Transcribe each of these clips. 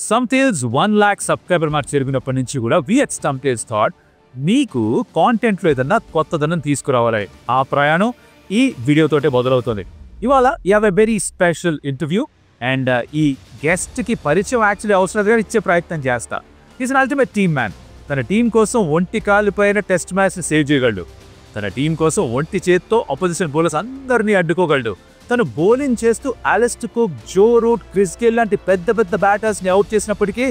Stump Tales 1 lakh subscriber mark చేరుకున్నప్పటి నుంచి కూడా we at Stump Tales thought మీకు కాంటెంట్లో ఏదన్నా కొత్తదనం తీసుకురావాలి. ఆ ప్రయాణం ఈ వీడియోతోటే మొదలవుతుంది. ఇవాళ you have a very special interview and ఈ గెస్ట్కి పరిచయం యాక్చువల్లీ అవసరం ఇచ్చే ప్రయత్నం చేస్తా. Is an ultimate team man. తన టీం కోసం ఒంటి కాలు పైన టెస్ట్ మ్యాచ్ని సేవ్ చేయగలడు. తన టీం కోసం ఒంటి చేత్తో అపోజిషన్ బౌలర్స్ అందరినీ అడ్డుకోగలడు. తను బౌలింగ్ చేస్తూ Alastair Cook, Joe Root, Chris Gayle లాంటి పెద్ద పెద్ద బ్యాటర్స్ని అవుట్ చేసినప్పటికీ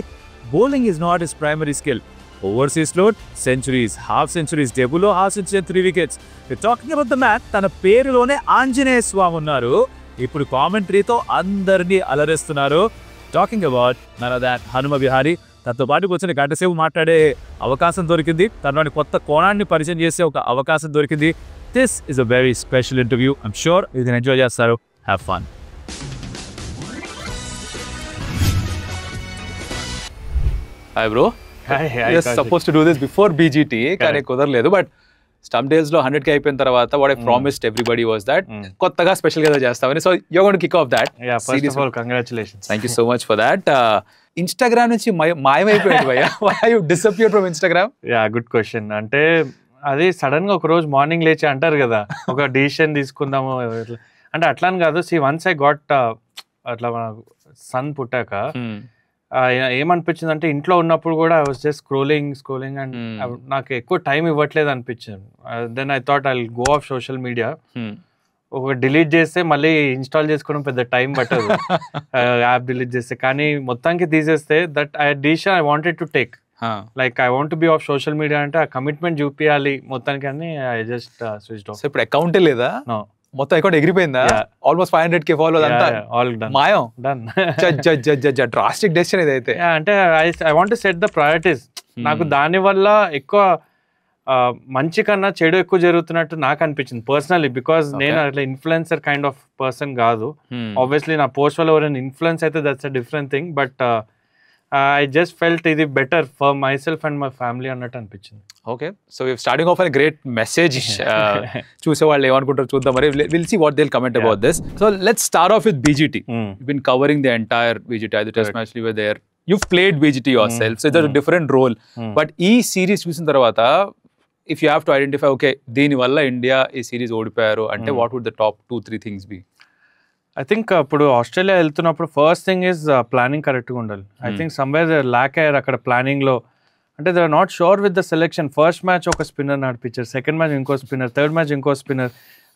bowling is not his primary skill. ఓవర్సీస్లో సెంచరీస్, హాఫ్ సెంచరీస్, డెబ్యూలో half century, 3 wickets. Talking about the man, తన పేరులోనే ఆంజనేయ స్వామి ఉన్నారు. ఇప్పుడు కామెంటరీతో అందరినీ అలరిస్తున్నారు. Talking about none of that Hanuma Vihari. తనతో పాటు కూర్చొని గంట సేపు మాట్లాడే అవకాశం దొరికింది. తనలోని కొత్త కోణాన్ని పరిచయం చేసే ఒక అవకాశం దొరికింది. This is a very special interview. I'm sure you can enjoy చేస్తారు. Have fun. Hi bro. Suppose to do this before BGT కానీ కుదరలేదు. బట్ Stump Tales లో 100K అయిపోయిన తర్వాత what I promised everybody was that కొత్తగా special గా చేస్తామని. So you going to kick off that. First of all congratulations. Thank you so much for that. Instagram నుంచి మాయమైపోయింది భయ్యా. Why you disappeared from Instagram? Good question. అంటే అది sudden గా ఒక రోజు మార్నింగ్ లేచి అంటారు కదా ఒక డిసిషన్ తీసుకుందాము అంటే అట్లా అని కాదు. వన్స్ ఐ గాట్ అట్లా సన్ పుట్టాక ఏమనిపించింది అంటే ఇంట్లో ఉన్నప్పుడు కూడా I was just scrolling and నాకు ఎక్కువ టైం ఇవ్వట్లేదు అనిపించింది. Then I thought I go off social media. ఒక డిలీట్ చేస్తే మళ్ళీ ఇన్స్టాల్ చేసుకోవడం పెద్ద టైం పట్టదు యాప్ డిలీట్ చేస్తే. కానీ మొత్తానికి తీసేస్తే that decision I wanted to take. Like I want be of social media అంటే ఆ కమిట్మెంట్ చూపించాలి మొత్తానికి అని ఐ జస్ట్ స్విచ్డ్ ఆఫ్. ఇప్పుడు అకౌంట్ లేదా? నో. మొత్తం అకౌంట్ ఎగిరిపోయిందా? ఆల్మోస్ట్ 500K ఫాలోవర్స్ అంతా మాయం. డన్. డ్రాస్టిక్ డెసిషన్ ఇదైతే. అంటే I want to set the priorities. నాకు దాని వల్ల ఎక్కువ మంచి కన్నా చెడు ఎక్కువ జరుగుతున్నట్టు నాకు అనిపించింది పర్సనలీ. బికాస్ నేను అట్లా ఇన్ఫ్లుయెన్సర్ కైండ్ ఆఫ్ పర్సన్ కాదు. ఆబ్వియస్లీ నా పోస్ట్ వల్ల ఎవరైనా ఇన్ఫ్లుయెన్స్ అయితే that's a different thing. But I just felt ఇది better for myself and my family అన్నట్టు అనిపించింది. Okay, so you starting off a great message. చూసే వాళ్ళు ఏమనుకుంటారు చూద్దాం. మరి will see what they will comment about this. So let's start off with BGT. You've been covering the entire BGT. The test match you were there. You've played BGT yourself, so it's a different role. But ఈ series చూసిన తర్వాత if you have to identify, okay, దీని వల్ల India ఈ series ఓడిపోయారు అంటే what would the top 2-3 things be? I think ఇప్పుడు Australia వెళ్తున్నప్పుడు ఫస్ట్ థింగ్ ఈజ్ ప్లానింగ్ కరెక్ట్గా ఉండాలి. ఐ థింక్ సమ్వేర్ ల్యాక్ అయ్యారు అక్కడ ప్లానింగ్లో. అంటే they are not sure with the selection. First match ఒక స్పిన్నర్ నడిపించారు, సెకండ్ మ్యాచ్ ఇంకో స్పిన్నర్, థర్డ్ మ్యాచ్ ఇంకో స్పిన్నర్.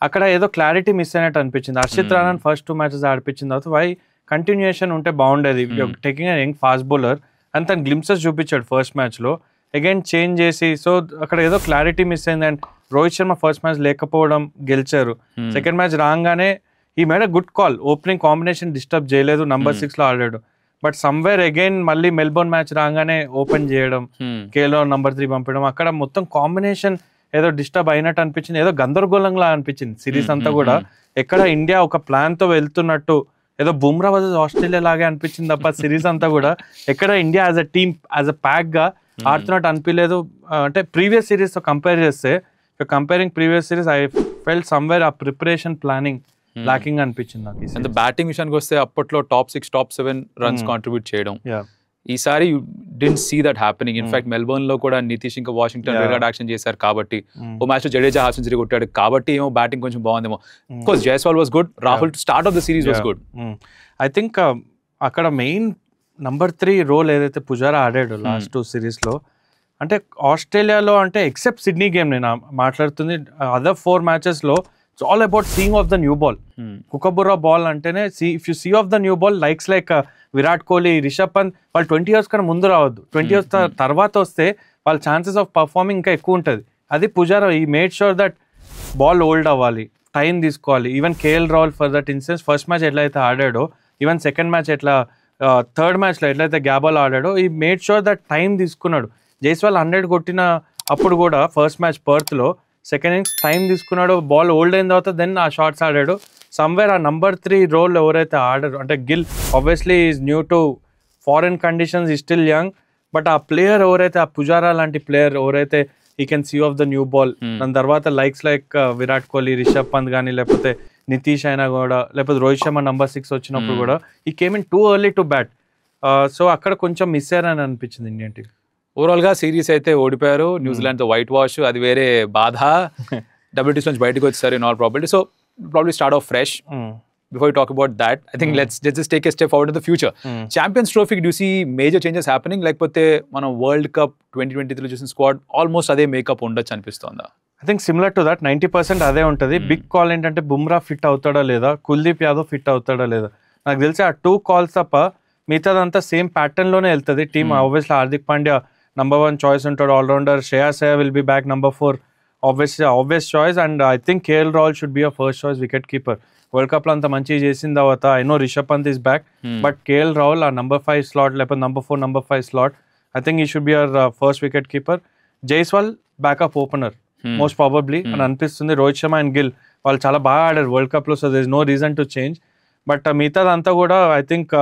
అక్కడ ఏదో క్లారిటీ మిస్ అయినట్టు అనిపించింది. హర్షిత్ రాణాని ఫస్ట్ 2 మ్యాచెస్ ఆడిపించిన తర్వాత వై కంటిన్యూషన్ ఉంటే బాగుండేది. Taking a young fast bowler అని తను గ్లిమ్సెస్ చూపించాడు ఫస్ట్ మ్యాచ్లో. అగైన్ చేంజ్ చేసి సో అక్కడ ఏదో క్లారిటీ మిస్ అయింది. And Rohit Sharma first match లేకపోవడం గెలిచారు. సెకండ్ మ్యాచ్ రాగానే ఈ made a good call. Opening combination disturb చేయలేదు, నంబర్ 6 లో ఆడాడు. బట్ సమ్వేర్ అగైన్ మళ్ళీ మెల్బోర్న్ మ్యాచ్ రాగానే ఓపెన్ చేయడం, కేలో నంబర్ 3 పంపడం, అక్కడ మొత్తం కాంబినేషన్ ఏదో డిస్టర్బ్ అయినట్టు అనిపించింది. ఏదో గందరగోళంగా అనిపించింది సిరీస్ అంతా కూడా. ఎక్కడ ఇండియా ఒక ప్లాన్ తో వెళ్తున్నట్టు ఏదో బుమ్రా వర్సెస్ ఆస్ట్రేలియా లాగే అనిపించింది తప్ప సిరీస్ అంతా కూడా ఎక్కడ India as a team, as a pack గా ఆడుతున్నట్టు అనిపించలేదు. అంటే ప్రీవియస్ సిరీస్ తో కంపేర్ చేస్తే, comparing previous series I felt somewhere ఆ ప్రిపరేషన్ ప్లానింగ్ లాకింగ్ అనిపించింది నాకు. అండ్ బ్యాటింగ్ విషయానికి వస్తే అప్పట్లో టాప్ 6, టాప్ 7 రన్స్ కాంట్రిబ్యూట్ చేయడం. ఈసారి you didn't see that happening. In fact Melbourne లో కూడా నితీష్ ఇంకా వాషింగ్టన్ రిగార్డ్ యాక్షన్ చేశారు కాబట్టి, ఓ మ్యాచ్ లో జడేజా హాఫ్ సెంచరీ కొట్టాడు కాబట్టి ఏమో బ్యాటింగ్ కొంచెం బాగుందేమో. Course Jaiswal was good, Rahul start of the series was good. I think అక్కడ మెయిన్ నంబర్ 3 రోల్ ఏదైతే పుజారా ఆడాడు లాస్ట్ 2 సిరీస్ లో, అంటే ఆస్ట్రేలియాలో అంటే ఎక్సెప్ట్ సిడ్నీ గేమ్ నేను మాట్లాడుతుంది, అదర్ 4 మ్యాచెస్ లో it's all about seeing of the new ball. Kookaburra ball antene if you see of the new ball likes like Virat Kohli, Rishabh Pant వాళ్ళు 20 years కన్నా ముందు రావద్దు. 20 years తర్వాత వస్తే వాళ్ళ ఛాన్సెస్ ఆఫ్ పర్ఫార్మింగ్ ఇంకా ఎక్కువ ఉంటుంది. అది పుజారా ఈ made sure that ball old అవ్వాలి, టైం తీసుకోవాలి. Even KL Rahul for that instance first match ఎట్లయితే ఆడాడో, ఈవెన్ సెకండ్ మ్యాచ్ ఎట్లా, థర్డ్ మ్యాచ్లో ఎట్లయితే గ్యాబాల్ ఆడాడో, ఈ మేడ్ షూర్ దట్ టైం తీసుకున్నాడు. జైస్వాల్ 100 కొట్టిన అప్పుడు కూడా ఫస్ట్ మ్యాచ్ పర్త్లో సెకండ్ ఇన్నింగ్స్ టైం తీసుకున్నాడు, బాల్ ఓల్డ్ అయిన తర్వాత దెన్ ఆ షాట్స్ ఆడాడు. సమ్వేర్ ఆ నంబర్ 3 రోల్ ఎవరైతే ఆడారు అంటే Gill obviously is new to foreign conditions, he still young. But ఆ ప్లేయర్ ఎవరైతే, ఆ పుజారా లాంటి ప్లేయర్ ఎవరైతే he can see off the new ball, దాని తర్వాత లైక్స్ లైక్ విరాట్ కోహ్లీ, రిషబ్ పంత్ కానీ లేకపోతే నితీష్ అయినా కూడా, లేకపోతే రోహిత్ శర్మ నంబర్ 6 వచ్చినప్పుడు కూడా ఈ came in too early to bat. So అక్కడ కొంచెం మిస్ అయ్యారని అనిపించింది ఇండియన్ టీం. ఓవరాల్ గా సిరీస్ అయితే ఓడిపోయారు, న్యూజిలాండ్ తో వైట్ వాష్, అది వేరే బాధ. WTC నుంచి బయటకు వచ్చేసారు in all probability. So probably start of fresh. Before we talk about that, I think let's just take a step forward in the future. Champions Trophy, do you see major changes happening? లేకపోతే మనం world cup 2023 చూసిన squad almost అదే makeup ఉండొచ్చు అనిపిస్తుందా? I think similar to that 90% అదే ఉంటుంది. Big call ఏంటంటే Bumrah fit అవుతాడా లేదా, కుల్దీప్ యాదవ్ ఫిట్ అవుతాడా లేదా. నాకు తెలిసి ఆ 2 calls తప్ప మిగతాదంతా సేమ్ ప్యాటర్న్ లోనే వెళ్తుంది team. Obviously Hardik Pandya number 1 choice ఉంటాడు, allrounder. Shreyas Iyer will be back number 4, obvious choice. And I think KL Rahul should be a first choice wicket keeper. World cup లో అంత మంచిగా చేసిన తర్వాత I know Rishabh Pant is back, but KL Rahul ఆ number 5 slot లేకపోతే number 4, number 5 slot, I think he should be our first wicket keeper. Jaiswal backup opener most probably అని అనిపిస్తుంది. Rohit Sharma and Gill వాళ్ళు చాలా బాగా ఆడారు వరల్డ్ కప్ లో, so there is no reason to change. But మిగతాదంతా కూడా I think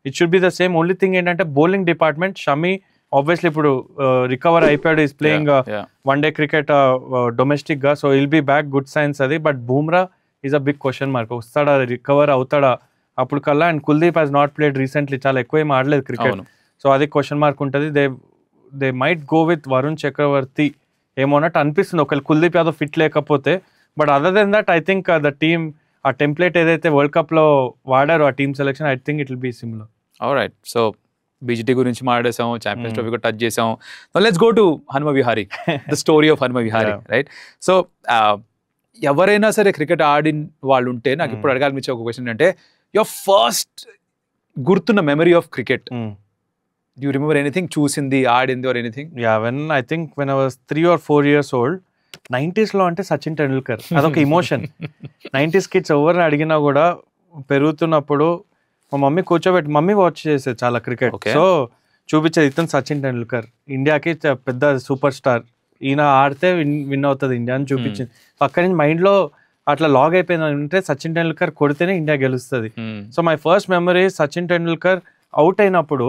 it should be the same. Only thing ఏంటంటే బౌలింగ్ డిపార్ట్మెంట్. షమి ఆబ్వియస్లీ ఇప్పుడు రికవర్ అయిపోయాడు, is playing one day cricket domestic గా, so will be back, good signs అది. But Bumrah is a big question mark. వస్తాడా, recover అవుతాడా అప్పుడు కల్లా. And Kuldeep has not played recently, చాలా ఎక్కువ ఏం ఆడలేదు క్రికెట్, సో అది క్వశ్చన్ మార్క్ ఉంటుంది. They might go with Varun Chakravarthy ఏమో అన్నట్టు అనిపిస్తుంది ఒకవేళ కుల్దీప్ యాదవ్ ఫిట్ లేకపోతే. But other than that I think the team ఆ టెంప్లెట్ ఏదైతే వరల్డ్ కప్ లో వాడారో ఆ team selection, I think it will be similar. Alright, so BGT గురించి మాట్లాడేసాం, ఛాంపియన్స్ ట్రోఫీ కూడా టచ్ చేసాం. Let's go to Hanuma Vihari, the story of Hanuma Vihari, right? So ఎవరైనా సరే క్రికెట్ ఆడిన వాళ్ళు ఉంటే నాకు ఇప్పుడు అడగాలనిపించే ఒక క్వశ్చన్ అంటే, యువర్ ఫస్ట్ గుర్తున్న memory of cricket. Do you remember anything చూసింది, ఆడింది or anything? Yeah, when I was 3 or 4 years old, 90s లో అంటే సచిన్ టెండూల్కర్ అదొక ఇమోషన్. 90s కిడ్స్ ఎవరిని అడిగినా కూడా పెరుగుతున్నప్పుడు మా మమ్మీ కూర్చోబెట్టి, మమ్మీ వాచ్ చేసేది చాలా క్రికెట్, సో చూపించేది ఇతను సచిన్ టెండూల్కర్ ఇండియాకి పెద్ద సూపర్ స్టార్, ఈయన ఆడితే విన్ అవుతుంది ఇండియా అని చూపించింది. అక్కడి నుంచి మైండ్లో అట్లా లాగ్ అయిపోయింది అంటే సచిన్ టెండూల్కర్ కొడితేనే ఇండియా గెలుస్తుంది. So my first memory Sachin Tendulkar out అయినప్పుడు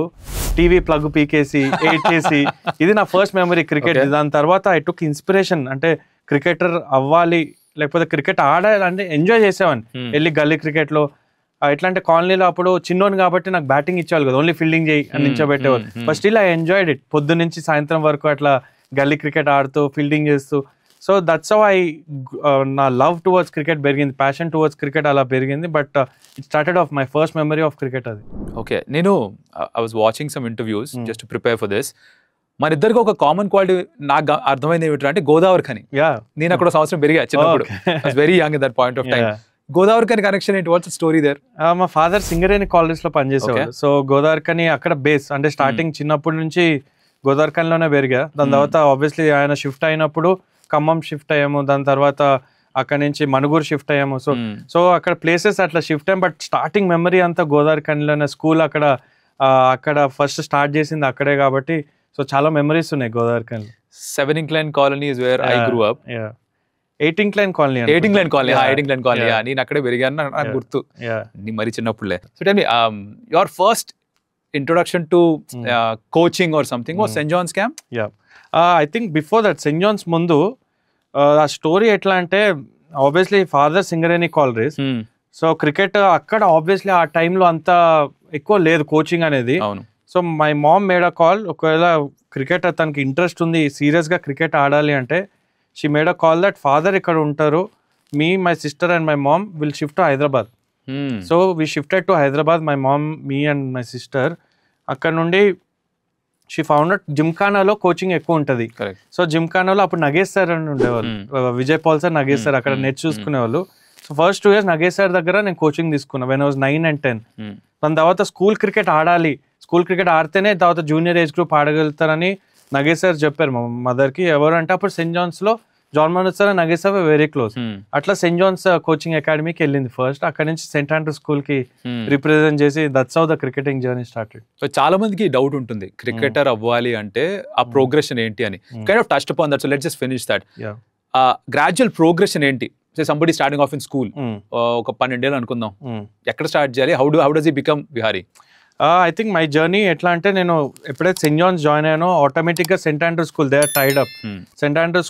టీవీ ప్లగ్ పీకేసి ఎయిట్ చేసి, ఇది నా ఫస్ట్ మెమరీ క్రికెట్. దాని తర్వాత ఐ టుక్ ఇన్స్పిరేషన్, అంటే క్రికెటర్ అవ్వాలి లేకపోతే క్రికెట్ ఆడాలంటే ఎంజాయ్ చేసేవాడిని. వెళ్ళి గల్లీ క్రికెట్లో ఎట్లా అంటే కాలనీలో అప్పుడు చిన్నోని కాబట్టి నాకు బ్యాటింగ్ ఇచ్చేవాళ్ళు కదా, ఓన్లీ ఫీల్డింగ్ చేయి అని నించోబెట్టేవాళ్ళు. But still I enjoyed it. పొద్దు నుంచి సాయంత్రం వరకు అట్లా గల్లీ క్రికెట్ ఆడుతూ ఫీల్డింగ్ చేస్తూ. సో దట్స్ హౌ నా లవ్ టువర్డ్స్ క్రికెట్ పెరిగింది, ప్యాషన్ టువర్డ్స్ క్రికెట్ అలా పెరిగింది. But it started off my first memory of cricket అది. ఓకే, నేను I was watching some interviews just to prepare for this. మన ఇద్దరికి ఒక కామన్ క్వాలిటీ నాకు అర్థమైంది ఏమిటంటే, అంటే గోదావరి ఖని. నేను అక్కడ సంవత్సరం పెరిగా చిన్నప్పుడు, very young in that point of time. Godavarikhani connection ఏంటి? What's story there? మా ఫాదర్ సింగరేణి కాలేజ్ లో పనిచేసేవాడు. సో గోదావరి ఖని అక్కడ బేస్, అంటే స్టార్టింగ్ చిన్నప్పటి నుంచి గోదావరి ఖనిలోనే పెరిగా. దాని తర్వాత ఆబ్వియస్లీ ఆయన షిఫ్ట్ అయినప్పుడు ఖమ్మం షిఫ్ట్ అయ్యాము, దాని తర్వాత అక్కడ నుంచి మనుగూరు షిఫ్ట్ అయ్యాము. సో అక్కడ ప్లేసెస్ అట్లా షిఫ్ట్ అయ్యాం. బట్ స్టార్టింగ్ మెమరీ అంతా గోదావరి ఖనిలోనే. స్కూల్ అక్కడ ఫస్ట్ స్టార్ట్ చేసింది అక్కడే కాబట్టి సో చాలా మెమరీస్ ఉన్నాయి Godavari Khani. 7 Incline Colony is where I grew up. 8 Incline Colony. 8 Incline Colony, 8 Incline Colony. నేను అక్కడే పెరిగాను, నాకు గుర్తు మరి చిన్నప్పుడులే. So tell me, your first introduction to coaching or something was St. John's camp? I think before that St. John's ముందు ఆ story ఎట్లా అంటే, obviously father Singareni college. So cricket అక్కడ ఆబ్వియస్లీ ఆ టైంలో అంత ఎక్కువ లేదు కోచింగ్ అనేది. So my mom made a call, ఒకవేళ క్రికెట్ తనకి ఇంట్రెస్ట్ ఉంది సీరియస్గా క్రికెట్ ఆడాలి అంటే, she made a call that father ఇక్కడ ఉంటారు, me my sister and my mom will shift to Hyderabad. So we shifted to Hyderabad, my mom, me and my sister. అక్కడ నుండి షీ ఫౌండ్ జిమ్ఖానాలో కోచింగ్ ఎక్కువ ఉంటుంది. సో జిమ్ఖానాలో అప్పుడు నగేష్ సార్ అని ఉండేవాళ్ళు, విజయ్ పాల్ సార్, నగేష్ సార్ అక్కడ నెట్ చూసుకునేవాళ్ళు. So first 2 years Nagesh sir దగ్గర నేను కోచింగ్ తీసుకున్నా వెన్ ఐ వాజ్ 9 and 10. దాని తర్వాత స్కూల్ క్రికెట్ ఆడాలి, స్కూల్ క్రికెట్ ఆడితేనే తర్వాత జూనియర్ ఏజ్ గ్రూప్ ఆడగలుగుతారని నగేష్ సార్ చెప్పారు మా మదర్కి. ఎవరు అంటే అప్పుడు సెయింట్ జాన్స్లో John Manoj sir, Nagesh sir very close. అట్లా సెయింట్ జాన్స్ కోచింగ్ అకాడమీకి వెళ్ళింది ఫస్ట్. అక్కడ నుంచి సెయింట్ ఆండ్రూ స్కూల్ కి రిప్రజెంట్ చేసి that's how the cricketing journey started. So చాలా మందికి డౌట్ ఉంటుంది, క్రికెటర్ అవ్వాలి అంటే ఆ ప్రోగ్రెషన్ ఏంటి అని. Kind of touched upon that, so let's just finish that. Gradual progression ఏంటి? Say somebody starting off in school, ఒక 12 ఏళ్ళు అనుకుందాం, ఎక్కడ స్టార్ట్ చేయాలి? How does he become Vihari? I think my journey ఎట్లా అంటే, నేను ఎప్పుడైతే సెయింట్ జాన్స్ జాయిన్ అయ్యానో ఆటోమేటిక్గా Saint Andrew school they are tied up. Saint Andrew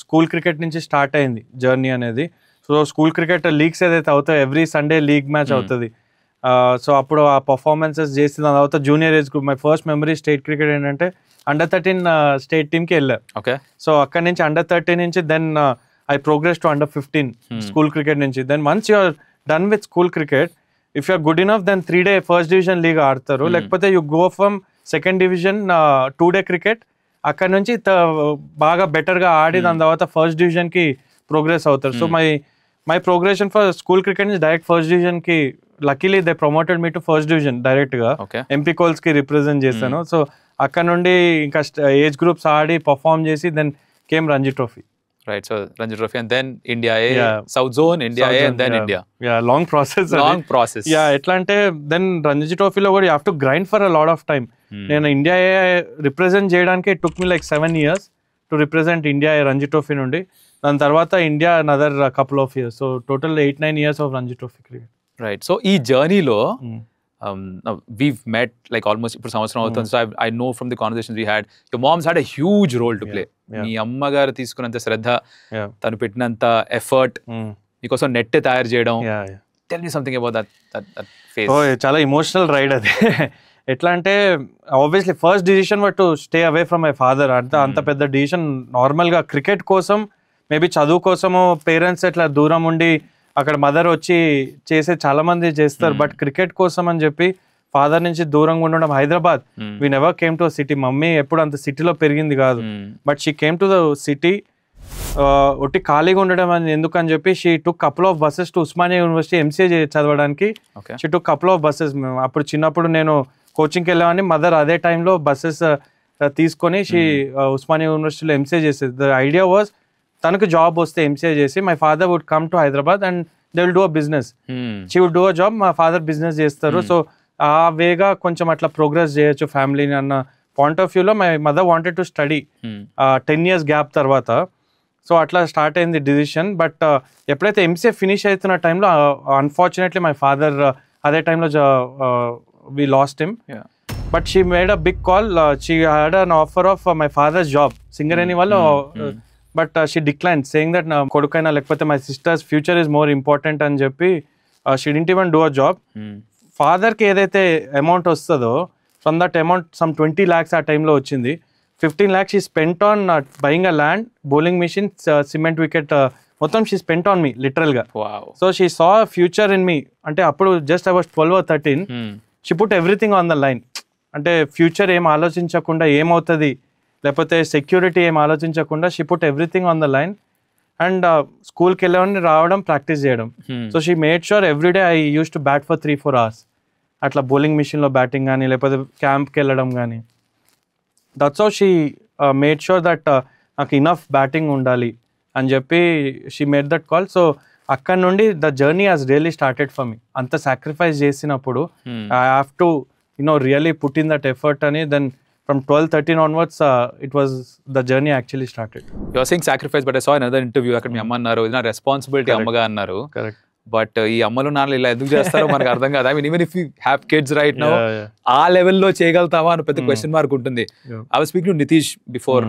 school cricket నుంచి స్టార్ట్ అయింది జర్నీ అనేది. సో స్కూల్ క్రికెట్ లీగ్స్ ఏదైతే అవుతాయో ఎవ్రీ సండే లీగ్ మ్యాచ్ అవుతుంది. సో అప్పుడు ఆ పర్ఫార్మెన్సెస్ చేసిన తర్వాత junior age group, my first memory state cricket ఏంటంటే అండర్-13 స్టేట్ టీమ్కి వెళ్ళా. ఓకే. సో అక్కడ నుంచి అండర్-13 నుంచి then I progress to under fifteen school cricket నుంచి. Then once you are done with school cricket, if you are good enough then 3-day first division league ఆడతారు. లేకపోతే you go from second division 2-day cricket, అక్కడ నుంచి బాగా బెటర్గా ఆడి దాని తర్వాత first డివిజన్కి ప్రోగ్రెస్ అవుతారు. So my progression for school cricket నుంచి డైరెక్ట్ ఫస్ట్ డివిజన్కి, luckily they promoted me to first division డైరెక్ట్గా. ఎంపీ కోల్స్కి రిప్రజెంట్ చేశాను. సో అక్కడ నుండి ఇంకా ఏజ్ గ్రూప్స్ ఆడి పర్ఫామ్ చేసి then came Ranji trophy. Right, so Ranji Trophy and then India A, South Zone, India A and then India. Yeah, long process. Yeah, ఎట్లా అంటే దెన్ రంజీ ట్రోఫీలో కూడా you have to grind for a lot of time. నేను India ఏ represent చేయడానికి it took me like 7 years to represent India A Ranji trophy నుండి. దాని తర్వాత India another couple of years. So total 8-9 years of Ranji trophy cricket. Right. So ఈ జర్నీలో we've met like almost ఇప్పుడు సంవత్సరం అవుతుంది. So I know from the conversations we had, your mom's had a huge role to play. మీ అమ్మగారు తీసుకున్నంత శ్రద్ధ, తను పెట్టినంత effort మీకోసం net తయారు చేయడం. Tell me something about that phase. చాలా ఎమోషనల్ రైడ్ అది. ఎట్లా అంటే obviously first decision were to stay away from my father. అంత పెద్ద డిసిషన్ నార్మల్గా క్రికెట్ కోసం, మేబీ చదువు కోసము పేరెంట్స్ ఎట్లా దూరం ఉండి అక్కడ మదర్ వచ్చి చేసే చాలా మంది చేస్తారు. బట్ క్రికెట్ కోసం అని చెప్పి ఫాదర్ నుంచి దూరంగా ఉండడం. Hyderabad, we never came to city. Mummy ఎప్పుడు అంత సిటీలో పెరిగింది కాదు, but she came to the city. ఒట్టి ఖాళీగా ఉండడం అని ఎందుకని చెప్పి she took couple of buses to Osmania university MCA చదవడానికి. She took couple of buses. అప్పుడు చిన్నప్పుడు నేను కోచింగ్కి వెళ్ళామని మదర్ అదే టైంలో బస్సెస్ తీసుకొని షీ ఉస్మానియా యూనివర్సిటీలో ఎంసీఏ చేసేది. ద ఐడియా వాజ్ తనకు జాబ్ వస్తే ఎంసీఏ చేసి my father would come to Hyderabad and they will do a business. She would do a job, మా ఫాదర్ బిజినెస్ చేస్తారు. సో ఆ వేగా కొంచెం అట్లా ప్రోగ్రెస్ చేయొచ్చు ఫ్యామిలీని అన్న పాయింట్ ఆఫ్ వ్యూలో my mother wanted to study 10 years gap తర్వాత. సో అట్లా స్టార్ట్ అయింది డిసిషన్. బట్ ఎప్పుడైతే ఎంసీఏ ఫినిష్ అవుతున్న టైంలో అన్ఫార్చునేట్లీ మై ఫాదర్ అదే టైంలో we lost him. But she made a big call. She had an offer of my father's job, Singareni vallu. But she declined, saying that na kodukaina lekapothe my sister's future is more important అని చెప్పి she didn't even do a job. Father కి ఏదైతే amount వస్తుందో from that amount some 20 lakhs ఆ టైంలో వచ్చింది. 15 lakhs she spent on buying a land, bowling machine, cement wicket, మొత్తం she spent on me literally. Wow. So she saw a future in me. అంటే అప్పుడు just I was 12 or 13. She put everything on the line. అంటే future ఏం ఆలోచించకుండా, ఏమవుతుంది లేకపోతే security ఏం ఆలోచించకుండా she put everything on the line. And స్కూల్కి వెళ్ళేవాడిని, రావడం, ప్రాక్టీస్ చేయడం. So she made sure everyday I use to bat for 3-4 hours. అట్లా బౌలింగ్ మిషన్లో బ్యాటింగ్ కానీ లేకపోతే క్యాంప్కి వెళ్ళడం కానీ. That's how she made sure that నాకు ఇనఫ్ బ్యాటింగ్ ఉండాలి అని చెప్పి she made that call. So అక్కడ నుండి the journey has really started for me. అంత సాక్రిఫైస్ చేసినప్పుడు I have to really put in that effort అని. Then from 12-13 onwards it was the journey actually started. You are saying sacrifice, but I saw another interview అక్కడ మీ అమ్మ అన్నారు ఇది నా responsibility అమ్మగా అన్నారు. కరెక్ట్. బట్ ఈ అమ్మలు నాన్నలు ఇలా ఎందుకు చేస్తారో మనకు అర్థం కాదు. I mean even if you have kids right now, ఆ లెవెల్లో చేయగలుగుతావా అని పెద్ద క్వశ్చన్ మార్క్ ఉంటుంది. I was speaking to Nitish before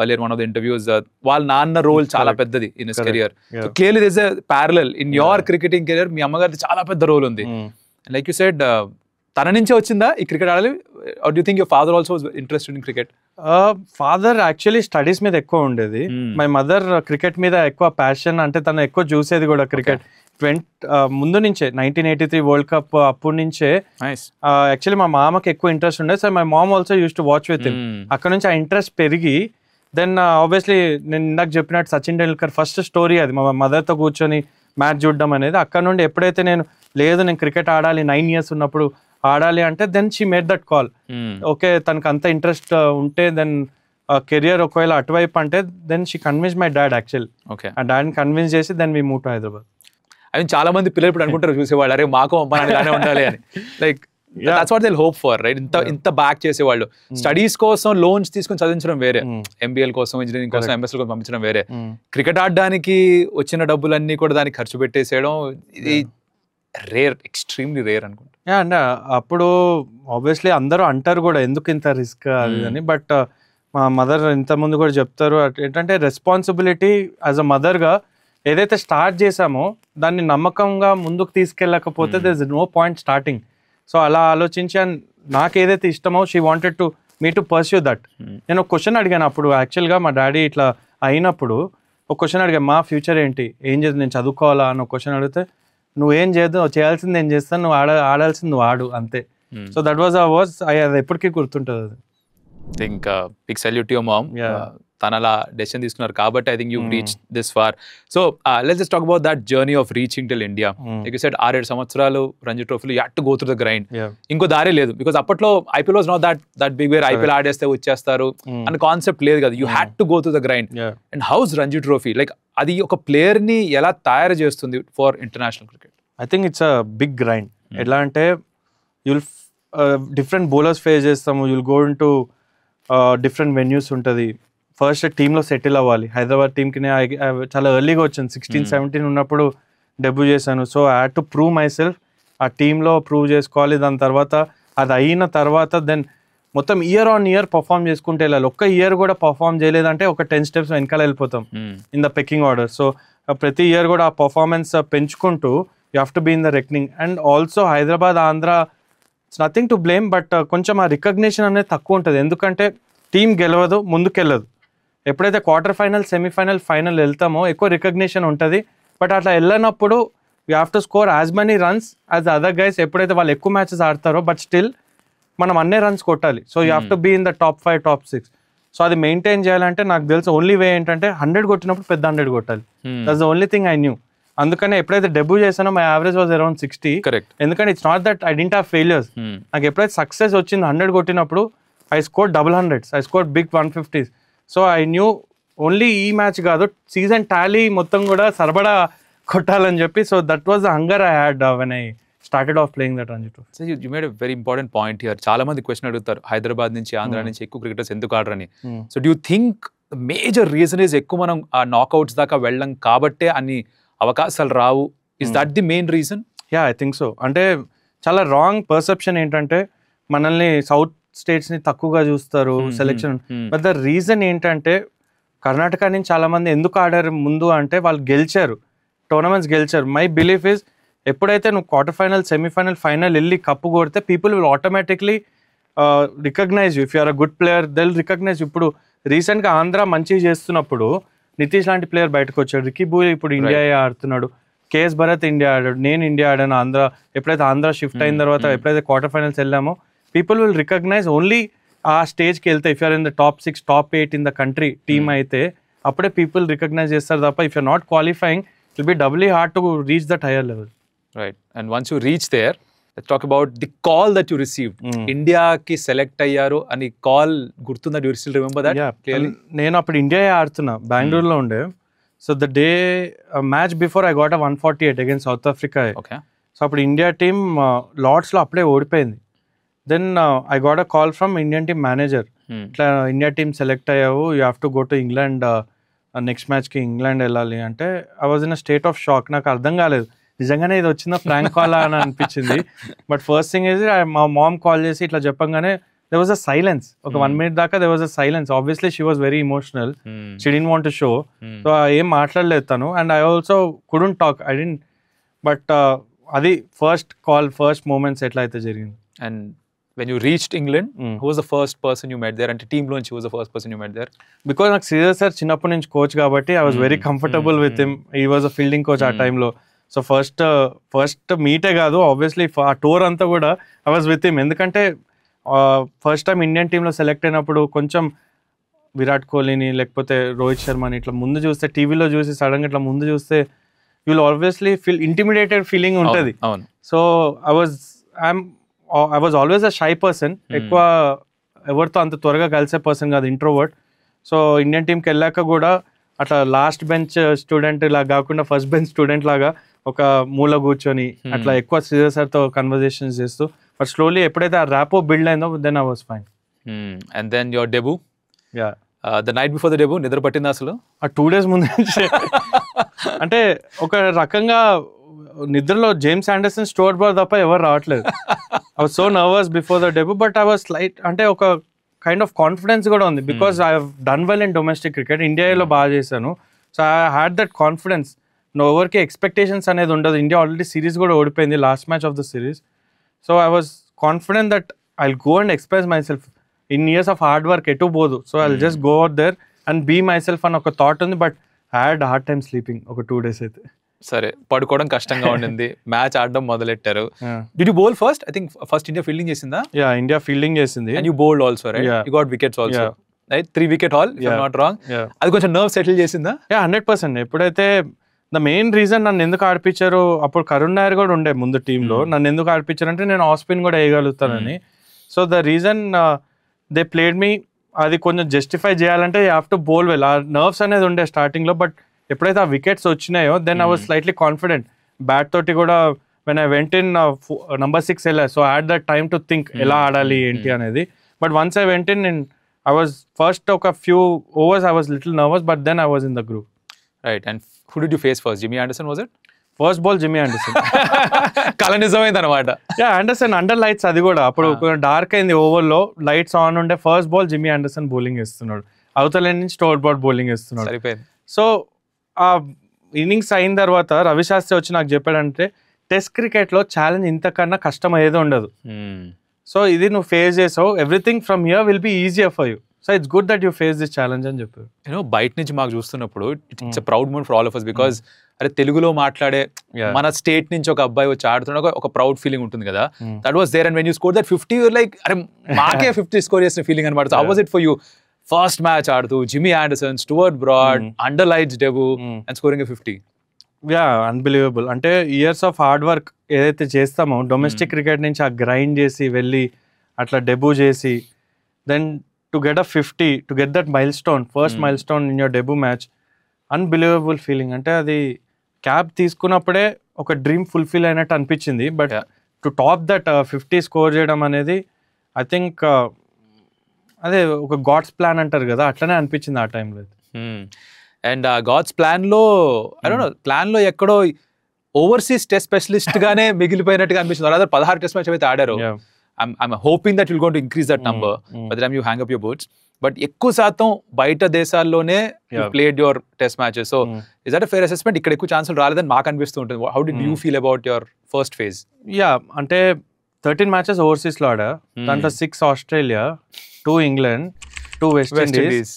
earlier one of the interviews. వాళ్ళ నాన్న రోల్ చాలా పెద్దది in his career. So clearly there is a parallel in your cricketing career. మీ అమ్మగారిది చాలా పెద్ద రోల్ ఉంది. లైక్ యూ సెడ్, తన నుంచే వచ్చిందా ఈ క్రికెట్ ఆడాలి? Or do you think your father also was interested in cricket? Father actually studies మీద ఎక్కువ ఉండేది. మై మదర్ క్రికెట్ మీద ఎక్కువ ప్యాషన్. అంటే తను ఎక్కువ చూసేది కూడా క్రికెట్. ముందు నుంచే 1983 వరల్డ్ కప్ అప్పటి నుంచే యాక్చువల్లీ మా మామకి ఎక్కువ ఇంట్రెస్ట్ ఉండేది. So my mom also use to watch with him. అక్కడ నుంచి ఆ ఇంట్రెస్ట్ పెరిగి దెన్ ఆబ్వియస్లీ నేను ఇందాక చెప్పినట్టు సచిన్ టెండూల్కర్ ఫస్ట్ స్టోరీ అది, మా మదర్తో కూర్చొని మ్యాచ్ చూడడం అనేది. అక్కడ నుండి ఎప్పుడైతే నేను నేను క్రికెట్ ఆడాలి 9 years ఉన్నప్పుడు ఆడాలి అంటే then she made that call. Okay, తనకు అంత ఇంట్రెస్ట్ ఉంటే దెన్ కెరియర్ ఒకవేళ అటువైపు అంటే then she convince my dad actual. ఆ డాడ్ని కన్విన్స్ చేసి then we move to Hyderabad. I చాలా మంది పిల్లలు ఇప్పుడు అనుకుంటారు చూసేవాళ్ళు, అరే మాకు అమ్మ నాన్నగానే ఉండాలి అని. Like that's what they hope for, right? ఇంత బ్యాక్ చేసేవాళ్ళు. స్టడీస్ కోసం లోన్స్ తీసుకుని చదివించడం వేరే, ఎంబీఎల్ కోసం, ఇంజనీరింగ్ కోసం, ఎంఎస్ఎల్ కోసం పంపించడం వేరే. క్రికెట్ ఆడడానికి వచ్చిన డబ్బులన్నీ కూడా దానికి ఖర్చు పెట్టేసేయడం ఇది రేర్, ఎక్స్ట్రీమ్లీ రేర్ అనుకుంటా. అండ్ అప్పుడు ఆబ్వియస్లీ అందరూ అంటారు కూడా ఎందుకు ఇంత రిస్క్ అది అని. బట్ మా మదర్ ఇంతకుముందు కూడా చెప్తారు ఏంటంటే రెస్పాన్సిబిలిటీ యాజ్ అ మదర్గా ఏదైతే స్టార్ట్ చేసామో దాన్ని నమ్మకంగా ముందుకు తీసుకెళ్ళకపోతే there is no point starting. So అలా ఆలోచించి అండ్ నాకు ఏదైతే ఇష్టమో she wanted to me to pursue that. నేను ఒక క్వశ్చన్ అడిగాను అప్పుడు, యాక్చువల్గా మా డాడీ ఇట్లా అయినప్పుడు ఒక క్వశ్చన్ అడిగాను, మా ఫ్యూచర్ ఏంటి, ఏం చేద్దాం, నేను చదువుకోవాలా అని ఒక క్వశ్చన్ అడిగితే, నువ్వేం చేయదు, చేయాల్సింది ఏం చేస్తాను, నువ్వు ఆడాల్సింది నువ్వు ఆడు అంతే. సో దట్ వాజ్ అది ఎప్పటికీ గుర్తుంటుంది. అది think big salute to your mom. తన అలా డెసిషన్ తీసుకున్నారు కాబట్టి I think you reach this far. So let's just talk about that journey of reaching till India. Like you said 6-7 సంవత్సరాలు రంజీ ట్రోఫీలో you had to go through the grind. ఇంకో దారి లేదు, because అప్పట్లో IPL was not that big where IPL ఆడేస్తే వచ్చేస్తారు అన్న concept లేదు కదా. You had to go through the grind. And how's Ranji trophy, like అది ఒక ప్లేయర్ ని ఎలా తయారు చేస్తుంది for international cricket? I think it's a big grind. ఎట్లా అంటే యుల్ డిఫరెంట్ బౌలర్స్ ఫేస్ చేస్తాము, you'll go in to different venues ఉంటుంది. ఫస్ట్ టీంలో సెటిల్ అవ్వాలి. హైదరాబాద్ టీంకి చాలా ఎర్లీగా వచ్చాను, 16-17 ఉన్నప్పుడు డెబ్యూ చేశాను. So I had to prove my self, ఆ టీంలో ప్రూవ్ చేసుకోవాలి. దాని తర్వాత అది అయిన తర్వాత దెన్ మొత్తం ఇయర్ ఆన్ ఇయర్ పర్ఫామ్ చేసుకుంటే వెళ్ళాలి. ఒక్క ఇయర్ కూడా పర్ఫామ్ చేయలేదంటే ఒక 10 steps వెనకాల వెళ్ళిపోతాం in the pecking order. So ప్రతి ఇయర్ కూడా ఆ పర్ఫార్మెన్స్ పెంచుకుంటూ you have to be in the reckoning. And also Hyderabad, Andhra, it's nothing to blame, but కొంచెం ఆ రికగ్నిషన్ అనేది తక్కువ ఉంటుంది. ఎందుకంటే టీం గెలవదు, ముందుకెళ్ళదు. ఎప్పుడైతే క్వార్టర్ ఫైనల్, సెమీఫైనల్, ఫైనల్ వెళ్తామో ఎక్కువ రికగ్నిషన్ ఉంటుంది. బట్ అట్లా వెళ్ళినప్పుడు you have to score as many runs as other guys. ఎప్పుడైతే వాళ్ళు ఎక్కువ మ్యాచెస్ ఆడతారో బట్ స్టిల్ మనం అన్నే రన్స్ కొట్టాలి. So you have to be in the top 5, top 6. So అది మెయింటైన్ చేయాలంటే నాకు తెలిసి ఓన్లీ వే ఏంటంటే 100 కొట్టినప్పుడు పెద్ద 100 కొట్టాలి. That's the only thing I knew. అందుకనే ఎప్పుడైతే డెబ్యూ చేశానో మై యావరేజ్ వాజ్ అరౌండ్ 60. ఎందుకంటే it's not that I didn't have failures. నాకు ఎప్పుడైతే సక్సెస్ వచ్చింది 100 కొట్టినప్పుడు I score double 100s, I score big 150s. So I knew only ఈ match కాదు, సీజన్ టాలీ మొత్తం కూడా సరబడా కొట్టాలని చెప్పి. So that was the hunger I had when I started off playing that Ranji trophy. So you made a very important point here. చాలా మంది question అడుగుతారు, హైదరాబాద్ నుంచి, ఆంధ్ర నుంచి ఎక్కువ క్రికెటర్స్ ఎందుకు ఆడరని. So do you think major reason is ఎక్కువ మనం ఆ నాకౌట్స్ దాకా వెళ్ళం కాబట్టే అన్ని అవకాశాలు రావు? Is that the main reason? Yeah, I think so. అంటే చాలా రాంగ్ పర్సెప్షన్ ఏంటంటే మనల్ని సౌత్ స్టేట్స్ని తక్కువగా చూస్తారు సెలెక్షన్. బట్ ద రీజన్ ఏంటంటే కర్ణాటక నుంచి చాలా మంది ఎందుకు ఆడారు ముందు అంటే వాళ్ళు గెలిచారు, టోర్నమెంట్స్ గెలిచారు. మై బిలీఫ్ ఇస్ ఎప్పుడైతే నువ్వు క్వార్టర్ ఫైనల్, సెమీఫైనల్, ఫైనల్ వెళ్ళి కప్పు కొడితే people will automatically recognise you. If you are a good player they will recognise. ఇప్పుడు రీసెంట్గా ఆంధ్ర మంచిగా చేస్తున్నప్పుడు నితీష్ లాంటి ప్లేయర్ బయటకు వచ్చాడు, రికీ బూయ్ ఇప్పుడు ఇండియా ఆడుతున్నాడు, కేఎస్ భరత్ ఇండియా ఆడాడు, నేను ఇండియా ఆడాను. ఆంధ్ర ఎప్పుడైతే ఆంధ్ర షిఫ్ట్ అయిన తర్వాత ఎప్పుడైతే క్వార్టర్ ఫైనల్స్ వెళ్ళామో పీపుల్ విల్ రికగ్నైజ్ ఓన్లీ ఆ స్టేజ్కి వెళ్తే. If you're in the top 6, top 8 in the country team అయితే అప్పుడే పీపుల్ రికగ్నైజ్ చేస్తారు తప్ప if you're not qualifying it will be doubly hard to reach that higher level. Right. And once you reach there, let's talk about the call that you received. ఇండియాకి select అయ్యారు అని call గుర్తుందా? Do you still remember that? నేను అప్పుడు India ఆడుతున్నా, బెంగళూరులో ఉండే. So the day match before I got 148 against south Africa. So అప్పుడు ఇండియా టీమ్ లార్డ్స్లో అప్పుడే ఓడిపోయింది. Then I got a call from Indian team manager, ఇట్లా ఇండియా టీమ్ సెలెక్ట్ అయ్యావు, you have to go to England, next మ్యాచ్కి England వెళ్ళాలి అంటే I was in a state of shock. నాకు అర్థం కాలేదు నిజంగానే ఇది వచ్చిందా ప్రాంక్ కాల్ అని అనిపించింది. బట్ ఫస్ట్ థింగ్ ఇస్ మా మామ్ కాల్ చేసి ఇట్లా చెప్పంగానే there was a silence. ఒక 1 minute దాకా there was a silence. Obviously she was very emotional. She didn't want to show. So ఏం మాట్లాడలేదు తను. And I also couldn't talk. I didn't. But అది ఫస్ట్ కాల్, ఫస్ట్ మూమెంట్స్ ఎట్లా అయితే జరిగింది. And when you reached England, who was the first person you met there? అంటే team లోంచి who was the first person you met there? Because నాకు Sridhar sir చిన్నప్పటి నుంచి coach కాబట్టి I was very comfortable with him. He was a fielding coach ఆ టైంలో. So first మీటే కాదు, obviously ఆ టూర్ అంతా కూడా I was with him. ఎందుకంటే ఫస్ట్ టైం ఇండియన్ టీంలో సెలెక్ట్ అయినప్పుడు కొంచెం విరాట్ కోహ్లీని లేకపోతే రోహిత్ శర్మని ఇట్లా ముందు చూస్తే, టీవీలో చూసి సడన్గా ఇట్లా ముందు చూస్తే you will obviously feel intimidated feeling ఉంటుంది. So I was always a shy person. ఎక్కువ ఎవరితో అంత త్వరగా కలిసే పర్సన్ కాదు, ఇంట్రోవర్ట్. సో ఇండియన్ టీంకి వెళ్ళాక కూడా అట్లా లాస్ట్ బెంచ్ స్టూడెంట్ లాగా కాకుండా ఫస్ట్ బెంచ్ స్టూడెంట్ లాగా ఒక మూల కూర్చొని అట్లా ఎక్కువ శ్రీధర్ సార్తో కన్వర్జేషన్స్ చేస్తూ. బట్ స్లోలీ ఎప్పుడైతే ఆ ర్యాపో బిల్డ్ అయిందో then I was fine. And then your debut. Yeah, the night before the debut నిద్ర పట్టింది అసలు? ఆ 2 days ముందు అంటే ఒక రకంగా నిద్రలో జేమ్స్ ఆండర్సన్ స్టోర్ బార్ తప్ప ఎవరు రావట్లేదు. I was so nervous before the debut, but I was slight అంటే ఒక కైండ్ ఆఫ్ కాన్ఫిడెన్స్ కూడా ఉంది. Because I have done well in domestic cricket, ఇండియాలో బాగా చేశాను. So I had that confidence. ఎవరికి ఎక్స్పెక్టేషన్స్ అనేది ఉండదు. ఇండియా ఆల్రెడీ సిరీస్ కూడా ఓడిపోయింది, last match of the series. So I was confident that I will go and express my self. In years of hard work ఎటు పోదు, so I will just go out there and be myself అని ఒక thought ఉంది. But I had hard time sleeping ఒక 2 days అయితే. సరే, పడుకోవడం కష్టంగా ఉండింది, మ్యాచ్ ఆడడం మొదలెట్టారు. Did you bowl first? I think first India fielding చేసిందా? యా, ఇండియా ఫీల్డింగ్ చేసింది. And you bowled also, right? You got wickets also, right? 3 wicket haul, if I'm not wrong. అది కొంచెం నర్వ్ సెటిల్ చేసిందా? Yeah, 100%. ఎప్పుడైతే the main reason నన్ను ఎందుకు ఆడిపించారు, అప్పుడు కరుణ్ నాయర్ కూడా ఉండే ముందు టీంలో, నన్ను ఎందుకు ఆడిపించారు అంటే నేను ఆఫ్ స్పిన్ కూడా వేయగలుగుతానని. So the reason they played me, అది కొంచెం జస్టిఫై చేయాలంటే you have to bowl well. ఆ నర్వ్స్ అనేది ఉండే స్టార్టింగ్లో. బట్ ఎప్పుడైతే ఆ వికెట్స్ వచ్చినాయో then I was slightly confident. Bat తోటి కూడా when I went in number 6 వెళ్ళా, so I had that time to think ఎలా ఆడాలి ఏంటి అనేది. But once I went in, I was first took a few overs, I was little nervous, but then I was in the group. Right, and who did you face first? Jimmy Anderson, was it? First ball Jimmy Anderson. కల నిజమైంది అనమాట. Yeah, Anderson under lights, అది కూడా అప్పుడు dark అయింది, ఓవర్లో lights on ఉండే. First ball Jimmy Anderson bowling వేస్తున్నాడు, అవతల నుంచి స్టోర్ బాల్ బౌలింగ్ వేస్తున్నాడు. సరిపోయింది. సో ఆ ఇన్నింగ్స్ అయిన తర్వాత రవి శాస్త్రి వచ్చి నాకు చెప్పాడంటే, టెస్ట్ క్రికెట్లో ఛాలెంజ్ ఇంతకన్నా కష్టం ఏదో ఉండదు. సో ఇది నువ్వు ఫేస్ చేసావు, everything from here will be easier for you. So it's good that you face this challenge అని చెప్పారు. యూనో బయట నుంచి మాకు చూస్తున్నప్పుడు it's a proud moment for all of us, because అరే తెలుగులో మాట్లాడే మన స్టేట్ నుంచి ఒక అబ్బాయి వచ్చి ఆడుతున్న ఒక ప్రౌడ్ ఫీలింగ్ ఉంటుంది కదా. That was there, and when you score that 50 like అరే మాకే 50 స్కోర్ చేసిన ఫీలింగ్ అనమాట. So how was it for you? First match ఆడుతూ Jimmy Anderson, Stuart Broad, under lights debut and scoring 50. Yeah, unbelievable. అంటే years of hard work ఏదైతే చేస్తామో domestic cricket నుంచి, ఆ గ్రైండ్ చేసి వెళ్ళి అట్లా డెబ్యూ చేసి, then to get a 50, to get that milestone, first milestone in your debut match, unbelievable feeling. అంటే అది క్యాప్ తీసుకున్నప్పుడే ఒక డ్రీమ్ ఫుల్ఫిల్ అయినట్టు అనిపించింది. But to top that 50 score చేయడం అనేది ఐ థింక్ అదే ఒక గాడ్స్ ప్లాన్ అంటారు కదా, అట్లనే అనిపించింది ఆ టైంలో. అండ్ గాడ్స్ ప్లాన్లో ఐ డోంట్ నో, ప్లాన్లో ఎక్కడో ఓవర్సీస్ టెస్ట్ స్పెషలిస్ట్ గానే మిగిలిపోయినట్టుగా అనిపిస్తుంది. అలా 16 టెస్ట్ మ్యాచ్ అయితే ఆడారు. I'm hoping that you're going to increase that number by the time you hang up your boots. But ఎక్కువ శాతం బయట దేశాల్లోనే you played your test matches. So is that a fair assessment? ఇక్కడ ఎక్కువ ఛాన్సులు రాలేదని మాకు అనిపిస్తూ ఉంటుంది. How did you feel about your first phase? Yeah, అంటే 13 matches overseas లో ఆడా. దాంట్లో 6 Australia, 2 England, 2 West Indies,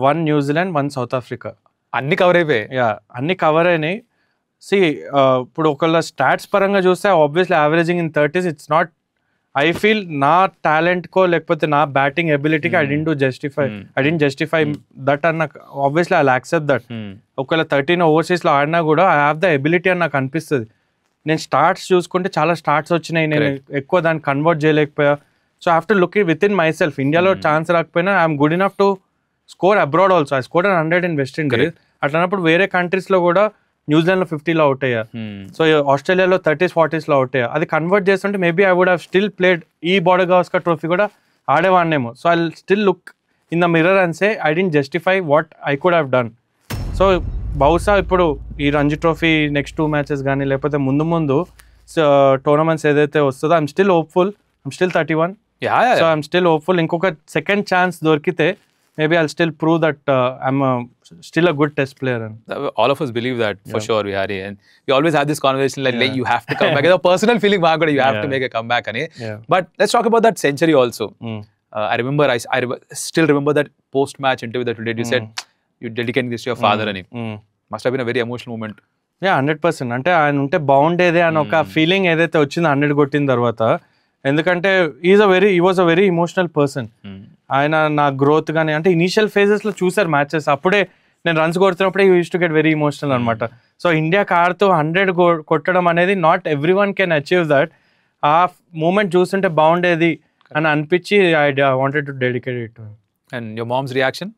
1 New Zealand, 1 South Africa. అన్ని కవర్ అయిపోయాయి. యా, అన్ని కవర్ అయినాయి. ఇప్పుడు ఒకళ్ళ స్టాట్స్ పరంగా చూస్తే obviously averaging in 30s, it's not, I feel నా టాలెంట్కో లేకపోతే నా బ్యాటింగ్ ఎబిలిటీకి ఐ డెంట్ జస్టిఫై దట్ అన్న. Obviously I accept that. ఒకవేళ 13 ఓవర్సీస్లో ఆడినా కూడా ఐ హ్యావ్ ద ఎబిలిటీ అని నాకు అనిపిస్తుంది. నేను స్టార్ట్స్ చూసుకుంటే చాలా స్టార్ట్స్ వచ్చినాయి, నేను ఎక్కువ దాన్ని కన్వర్ట్ చేయలేకపోయా. So I have to look within myself. ఇండియాలో ఛాన్స్ రాకపోయినా I'm good enough to score abroad also. I score 100 in West Indies. అట్లన్నప్పుడు వేరే కంట్రీస్లో కూడా న్యూజిలాండ్లో 50లో అవుట్ అయ్యా, సో ఆస్ట్రేలియాలో 30s 40sలో అవుట్ అయ్యా. అది కన్వర్ట్ చేస్తుంటే maybe I would have still played ఈ బోర్డర్ గవాస్కర్ ట్రోఫీ కూడా ఆడేవాడినేమో. So I still look in the mirror and say I dent justify what I could have done. So బహుశా ఇప్పుడు ఈ రంజీ ట్రోఫీ నెక్స్ట్ 2 matches కానీ లేకపోతే ముందు టోర్నమెంట్స్ ఏదైతే వస్తుందో I'm still hopeful. I'm still 31. So I'm still hopeful. ఇంకొక second chance దొరికితే maybe I'll still prove that I'm still a good test player. And all of us believe that for sure, Vihari. And we always have this conversation like you have to come back. It's a personal feeling, Margaret, you have to make a comeback. But let's talk about that century also. I remember, I still remember that post-match interview that you did. You said you dedicating this to your father. Must have been a very emotional moment. Yeah, 100%. అంటే ఆయన ఉంటే బాగుండేదే అని ఒక feeling ఏదైతే వచ్చిందో 100 కొట్టిన తర్వాత. ఎందుకంటే ఈ was a very emotional person. ఆయన నా గ్రోత్ కానీ అంటే ఇనీషియల్ ఫేజెస్లో చూసారు మ్యాచెస్, అప్పుడే నేను రన్స్ కొడుతున్నప్పుడే used to get very emotional అనమాట. సో ఇండియాకి ఆడుతూ 100 కొట్టడం అనేది not everyone can achieve that. ఆ మూమెంట్ చూస్తుంటే బాగుండేది అని అనిపించి I wanted to dedicate it. And your mom's reaction?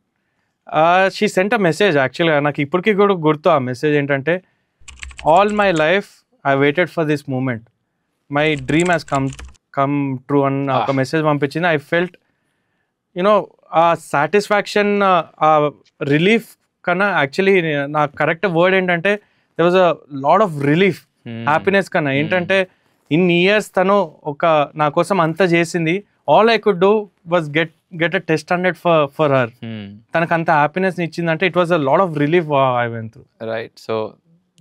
She sent a message. యాక్చువల్గా నాకు ఇప్పటికీ కూడా గుర్తు ఆ మెసేజ్ ఏంటంటే, all my life I waited for this moment, my dream has come true అన్న ఒక మెసేజ్ పంపించింది. ఐ ఫెల్ట్ యూనో ఆ సాటిస్ఫాక్షన్, ఆ రిలీఫ్ కన్నా యాక్చువల్లీ నా కరెక్ట్ వర్డ్ ఏంటంటే there was a lot of relief, happiness కన్నా. ఏంటంటే ఇన్ని ఇయర్స్ తను ఒక నా కోసం అంతా చేసింది. All I could do was get a test 100 for her. తనకు అంత హ్యాపీనెస్ ఇచ్చిందంటే it was a lot of relief I went through. Right. So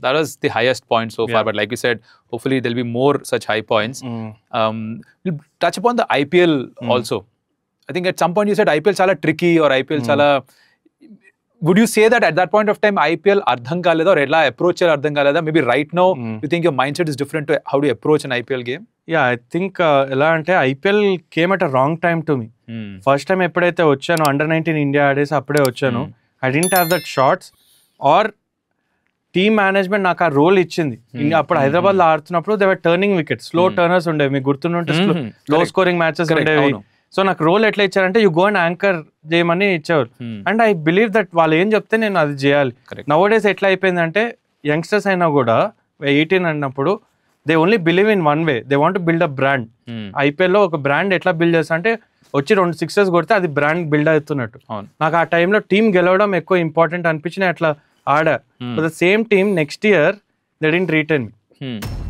that was the highest point so far. But like you said, hopefully there'll be more such high points. We'll touch upon the IPL also. I think at some point you said IPL chala tricky or IPL chala. Would you say that at that point of time IPL ardham kaleda or ela approach ardham kaleda? Maybe right now you think your mindset is different to how do you approach an IPL game? Yeah, I think ఎలా అంటే IPL came at a wrong time to me. First time ఎప్పుడైతే వచ్చానో under-19 India ఆడేసి అప్పుడే వచ్చాను. I didn't have that shots or team management నాకు ఆ role ఇచ్చింది. అప్పుడు హైదరాబాద్ లో ఆడుతున్నప్పుడు they were turning wicket, slow turners ఉండేవి, మీకు గుర్తుంటే లో స్కోరింగ్ మ్యాచెస్ ఉండేవి. సో నాకు రోల్ ఎట్లా ఇచ్చారంటే యూ గో అండ్ యాంకర్ చేయమని ఇచ్చేవారు. అండ్ ఐ బిలీవ్ దట్ వాళ్ళు ఏం చెప్తే నేను అది చేయాలి. నౌ డేస్ ఎట్లా అయిపోయిందంటే యంగ్స్టర్స్ అయినా కూడా 18 అన్నప్పుడు they only believe in one way, they want build a brand. IPL లో ఒక బ్రాండ్ ఎట్లా బిల్డ్ చేస్తా అంటే వచ్చి 2 6 కొడితే అది బ్రాండ్ బిల్డ్ అవుతున్నట్టు. నాకు ఆ టైంలో టీమ్ గెలవడం ఎక్కువ ఇంపార్టెంట్ అనిపించి అట్లా ఆడా. For the same team next year they didn't retain me.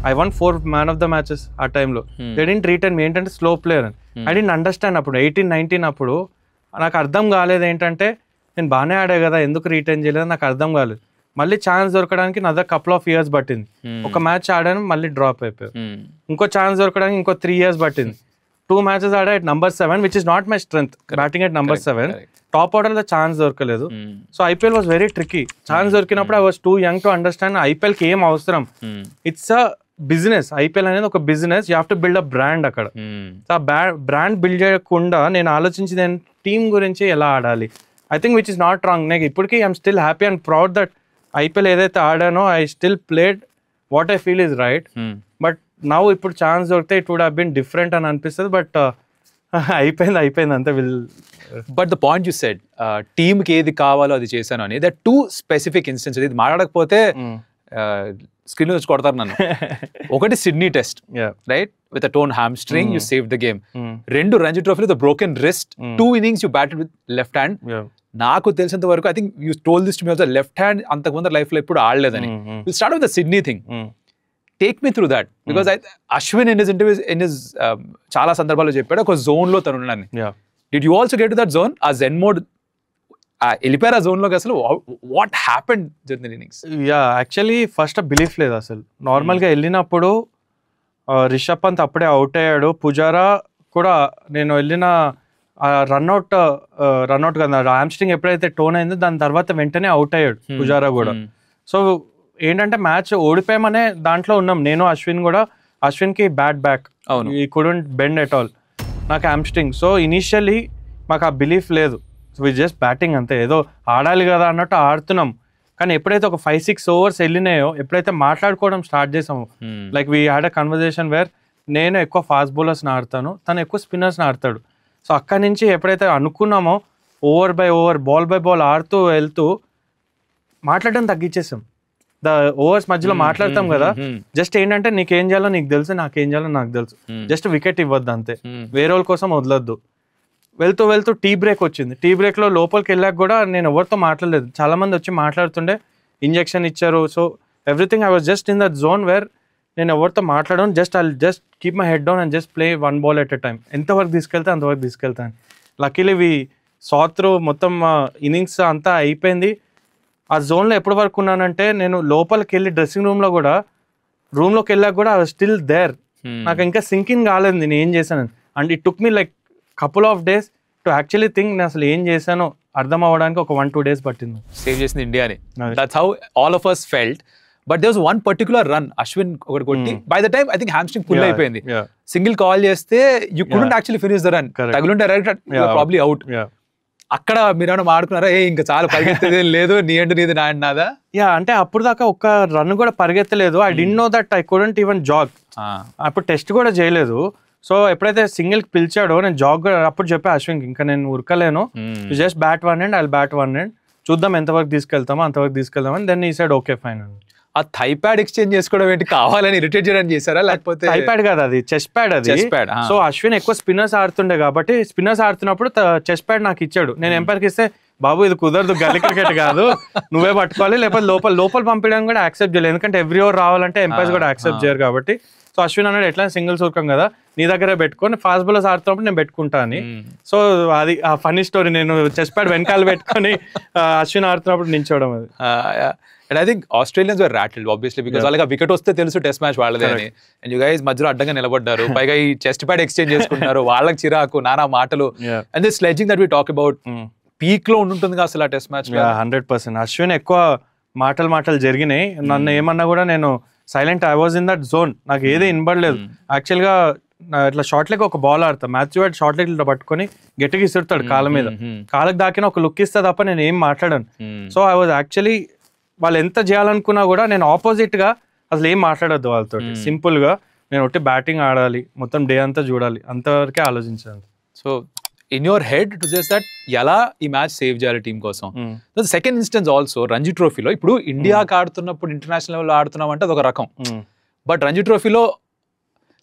I won 4 man of the matches ఆ టైంలో. దే డిడ్ంట్ రిటైన్ మీ. ఏంటంటే స్లో ప్లేయర్ అని. ఐ డిడ్ంట్ అండర్స్టాండ్ అప్పుడు 18-19 అప్పుడు నాకు అర్థం కాలేదు ఏంటంటే నేను బాగానే ఆడే కదా ఎందుకు రిటైన్ చేయలేదు నాకు అర్థం కాలేదు. మళ్ళీ ఛాన్స్ దొరకడానికి నా దగ్గర కపుల్ ఆఫ్ ఇయర్స్ పట్టింది. ఒక మ్యాచ్ ఆడాను మళ్ళీ డ్రాప్ అయిపోయాను. ఇంకో ఛాన్స్ దొరకడానికి ఇంకో 3 years పట్టింది. 2 matches ఆడా at number 7 which is not my strength, batting at number 7. Top order లో ఛాన్స్ దొరకలేదు. So IPL was very tricky. Chance దొరికినప్పుడు I was too young to understand IPL కి ఏం అవసరం. It's a business. ఐపీఎల్ అనేది ఒక business. You have to build a brand. అక్కడ ఆ బ్రాండ్ బిల్డ్ చేయకుండా నేను ఆలోచించింది టీమ్ గురించి ఎలా ఆడాలి. I think which is not wrong. నాకు ఇప్పటికీ I'm still happy and proud that IPL ఏదైతే ఆడానో I still played what I feel is right. But now ఇప్పుడు ఛాన్స్ దొరికితే it would have been different అని అనిపిస్తుంది. బట్ అయిపోయింది అంతే. But the point you said team కి ఏది కావాలో అది చేశాను అని, దట్ 2 specific instances. ఇది మాట్లాడకపోతే స్క్రీన్ వచ్చి కొడతారు నన్ను. ఒకటి Sydney test, right, with a torn hamstring you save the game. 2 Ranji ట్రోఫీలో the broken wrist. 2 innings you batted with left hand. నాకు తెలిసినంత వరకు I think you told this to me also, left hand అంతకుముందు life లో ఎప్పుడు ఆడలేదని. Will start with the Sydney thing. Take me through that, because Ashwin in his interviews చాలా సందర్భాల్లో చెప్పాడు ఒక జోన్ లో తను ఉన్నాడని. Did you also get to that zone? ఆ జెన్ మోడ్ వెళ్ళిపోయారు ఆ జోన్ లోకి. అసలు what happened during the innings? Yeah, actually first belief లేదు అసలు. నార్మల్ గా వెళ్ళినప్పుడు రిషబ్ పంత్ అప్పుడే అవుట్ అయ్యాడు. పుజారా కూడా నేను వెళ్ళిన రన్అట్ కదా, హామ్స్ట్రింగ్ ఎప్పుడైతే టోన్ అయిందో దాని తర్వాత వెంటనే అవుట్ అయ్యాడు పుజారా కూడా. సో ఏంటంటే మ్యాచ్ ఓడిపోయామనే దాంట్లో ఉన్నాం నేను అశ్విన్ కూడా. అశ్విన్ కి బ్యాడ్ బ్యాక్, ఈ కుడెంట్ బెండ్ ఎట్ ఆల్. నాకు హామ్స్ట్రింగ్. సో ఇనిషియల్లీ మాకు ఆ బిలీఫ్ లేదు. వి జస్ట్ బ్యాటింగ్ అంతే, ఏదో ఆడాలి కదా అన్నట్టు ఆడుతున్నాం. కానీ ఎప్పుడైతే ఒక 5-6 overs వెళ్ళినాయో, ఎప్పుడైతే మాట్లాడుకోవడం స్టార్ట్ చేసాము, like we had a conversation where నేను ఎక్కువ ఫాస్ట్ బౌలర్స్ని ఆడతాను, తను ఎక్కువ స్పిన్నర్స్ని ఆడతాడు. సో అక్కడి నుంచి ఎప్పుడైతే అనుకున్నామో over by over, ball by ball ఆడుతూ వెళ్తూ మాట్లాడడం తగ్గించేసాం. ద ఓవర్స్ మధ్యలో మాట్లాడతాం కదా, జస్ట్ ఏంటంటే నీకేం చేయాలో నీకు తెలుసు, నాకేం చేయాలో నాకు తెలుసు, జస్ట్ వికెట్ ఇవ్వద్దు అంతే, వేరే వాళ్ళ కోసం వదలొద్దు. వెళ్తూ వెళ్తూ టీ బ్రేక్ వచ్చింది. టీ బ్రేక్లో లోపలికి వెళ్ళాక కూడా నేను ఎవరితో మాట్లాడలేదు. చాలా మంది వచ్చి మాట్లాడుతుండే, ఇంజెక్షన్ ఇచ్చారు. So everything I was just in that zone where నేను ఎవరితో మాట్లాడను. Just keep my head down and just play 1 ball at a time. ఎంతవరకు తీసుకెళ్తే అంతవరకు తీసుకెళ్తాను. లక్కీలీ వి సా త్రూ మొత్తం ఇన్నింగ్స్ అంతా అయిపోయింది. ఆ జోన్లో ఎప్పటి వరకు ఉన్నానంటే నేను లోపలికి వెళ్ళి డ్రెస్సింగ్ రూమ్లోకి వెళ్ళాక కూడా ఐ వాజ్ స్టిల్ దేర్. నాకు ఇంకా సింకింగ్ కాలేదు నేను ఏం చేశాను. And it took me like couple of days to actually think నేను అసలు ఏం చేశానో అర్థం అవ్వడానికి ఒక 1-2 days పట్టింది. సేవ్ చేసింది ఇండియాని. That's how all of us felt. But there was one particular run Ashwin ఒకటి కొట్టి, by the time I think hamstring pull అయిపోయింది. సింగిల్ కాల్ చేస్తే you couldn't actually finish the run. తగులుంటే డైరెక్ట్ ప్రాబ్లీ అవుట్. అక్కడ మీరేమైనా మాడుకున్నారా, ఇంకా చాలా పరిగెత్తేది లేదు, నీ అండ్ నీది నా అండ్ నాదా? యా, అంటే అప్పుడు దాకా ఒక్క రన్ కూడా పరిగెత్తలేదు. I didn't know that I couldn't even jog. అప్పుడు టెస్ట్ కూడా చేయలేదు. సో ఎప్పుడైతే సింగిల్ కి పిలిచాడో నేను జాగ్ అప్పుడు చెప్పా అశ్విన్ ఇంకా నేను ఉరకలేను, just bat 1 hand, I bat 1 hand, చూద్దాం ఎంతవరకు తీసుకెళ్తామో అంతవరకు తీసుకెళ్దామని. దెన్ ఈ సైడ్ ఓకే ఫైన్ అని. ఆ థై ప్యాడ్ ఎక్స్చేంజ్ చేసుకోవడం ఏంటి, కావాలని ఇరిటేట్ చేయడానికి చేశారా లేకపోతే? థై ప్యాడ్ కాదు, అది చెస్ట్ ప్యాడ్. అది సో అశ్విన్ ఎక్కువ స్పిన్నర్స్ ఆడుతుండే కాబట్టి స్పిన్నర్స్ ఆడుతున్నప్పుడు చెస్ట్ ప్యాడ్ నాకు ఇచ్చాడు. నేను ఎంపైర్కి ఇస్తే బాబు ఇది కుదరదు, గల్లీ క్రికెట్ కాదు, నువ్వే పట్టుకోవాలి, లేకపోతే లోపల పంపించడానికి కూడా యాక్సెప్ట్ చేయలేదు. ఎందుకంటే ఎవ్రీ ఓవర్ రావాలంటే ఎంపైర్స్ కూడా యాక్సెప్ట్ చేయరు కాబట్టి. సో అశ్విన్ అన్నాడు ఎట్లా సింగిల్స్ ఊరకం కదా నీ దగ్గరే పెట్టుకొని ఫాస్ట్ బౌలర్స్ ఆడుతున్నప్పుడు నేను పెట్టుకుంటా అని. సో అది ఆ ఫన్నీ స్టోరీ, నేను చెస్ ప్యాడ్ వెనకాల పెట్టుకొని అశ్విన్ ఆడుతున్నప్పుడు నించోవడం అది. And I think Australians were rattled obviously because వాళ్ళకి వికెట్ వస్తే తెలుసు టెస్ట్ మ్యాచ్ వాళ్ళదే అని. అండ్ యు గైస్ మధ్యలో అడ్డంగా నిలబడ్డారు, పైగా ఈ చెస్ట్ ప్యాడ్ ఎక్స్చేంజ్ చేసుకుంటున్నారు, వాళ్ళకి చిరాకు నానా మాటలు. And this sledging that we talk about peak లో ఉంటుంది అసలు ఆ టెస్ట్ మ్యాచ్. 100%. అశ్విన్ ఎక్కువ మాటలు జరిగినాయి. నన్ను ఏమన్నా కూడా నేను silent, I was in that zone, నాకు ఏది వినబడలేదు. యాక్చువల్గా ఇట్లా షార్ట్ లెగ్ ఒక బాల్ ఆడతా, మాథ్యూ వేడ్ షార్ట్ లెగ్ ఇట్లా పట్టుకొని గట్టిగా ఇస్తాడు కాళ్ళ మీద, కాళ్ళకి దాకిన ఒక లుక్ ఇస్తా తప్ప నేను ఏం మాట్లాడాను. సో ఐ వాజ్ యాక్చువల్లీ వాళ్ళు ఎంత చేయాలనుకున్నా కూడా నేను ఆపోజిట్ గా అసలు ఏం మాట్లాడొద్దు వాళ్ళతో, సింపుల్ గా నేను ఒకటి బ్యాటింగ్ ఆడాలి, మొత్తం డే అంతా చూడాలి, అంతవరకే ఆలోచించాను. So in your head to just that ఎలా ఈ మ్యాచ్ సేవ్ చేయాలి టీం కోసం. సెకండ్ ఇన్స్టెన్స్ ఆల్సో రంజీ ట్రోఫీలో ఇప్పుడు ఇండియాకి ఆడుతున్నప్పుడు ఇంటర్నేషనల్ లెవెల్లో ఆడుతున్నాం అంటే అదొక రకం, బట్ రంజీ ట్రోఫీలో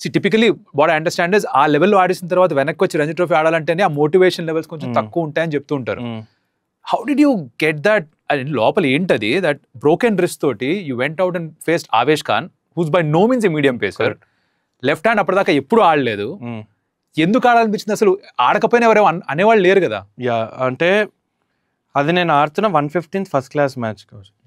typically what I understand is ఆ లెవెల్లో ఆడిసిన తర్వాత వెనక్కి వచ్చి రంజీ ట్రోఫీ ఆడాలంటేనే ఆ మోటివేషన్ లెవెల్స్ కొంచెం తక్కువ ఉంటాయని చెప్తూ ఉంటారు. How did you get that? లోపల ఏంటది దట్ బ్రోకెన్ రిస్ట్ తోటి you went out and faced Avesh Khan who's by no means a medium pacer, left hand అప్పటిదాకా ఎప్పుడు ఆడలేదు, ఎందుకు ఆడాలనిపించింది అసలు? ఆడకపోయినా ఎవరేమో అనేవాళ్ళు లేరు కదా. యా అంటే అది నేను ఆడుతున్న 115th ఫస్ట్ క్లాస్ మ్యాచ్,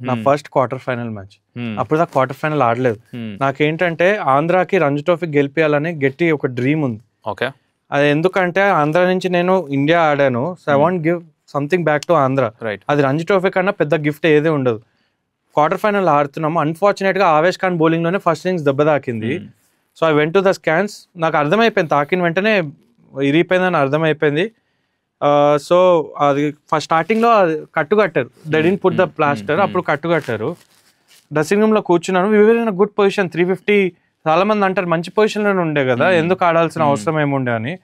నా ఫస్ట్ క్వార్టర్ ఫైనల్ మ్యాచ్. అప్పుడు దాకా క్వార్టర్ ఫైనల్ ఆడలేదు. నాకేంటంటే ఆంధ్రాకి రంజీ ట్రోఫీ గెలిపియాలని గట్టి ఒక డ్రీమ్ ఉంది. ఓకే, అది ఎందుకంటే ఆంధ్ర నుంచి నేను ఇండియా ఆడాను, so I want give something back to Andhra. అది రంజీ ట్రోఫీ కన్నా పెద్ద గిఫ్ట్ ఏదే ఉండదు. క్వార్టర్ ఫైనల్ ఆడుతున్నాము, అన్ఫార్చునేట్ గా ఆవేష్ ఖాన్ బౌలింగ్ లోనే ఫస్ట్ ఇన్నింగ్స్ దెబ్బ తాకింది. So I went to the scans, నాకు అర్థమైపోయింది తాకిన వెంటనే ఇరిగిపోయిందని అర్థమైపోయింది. సో అది ఫస్ట్ స్టార్టింగ్ లో కట్టారు, they didn't put the plaster, అప్పుడు కట్టారు. డ్రెస్సింగ్ రూమ్ లో కూర్చున్నాను, వి వర్ ఇన్ గుడ్ పొజిషన్, 350. చాలా మంది అంటారు మంచి పొజిషన్ లోనే ఉండే కదా, ఎందుకు ఆడాల్సిన అవసరం ఏముండే అని.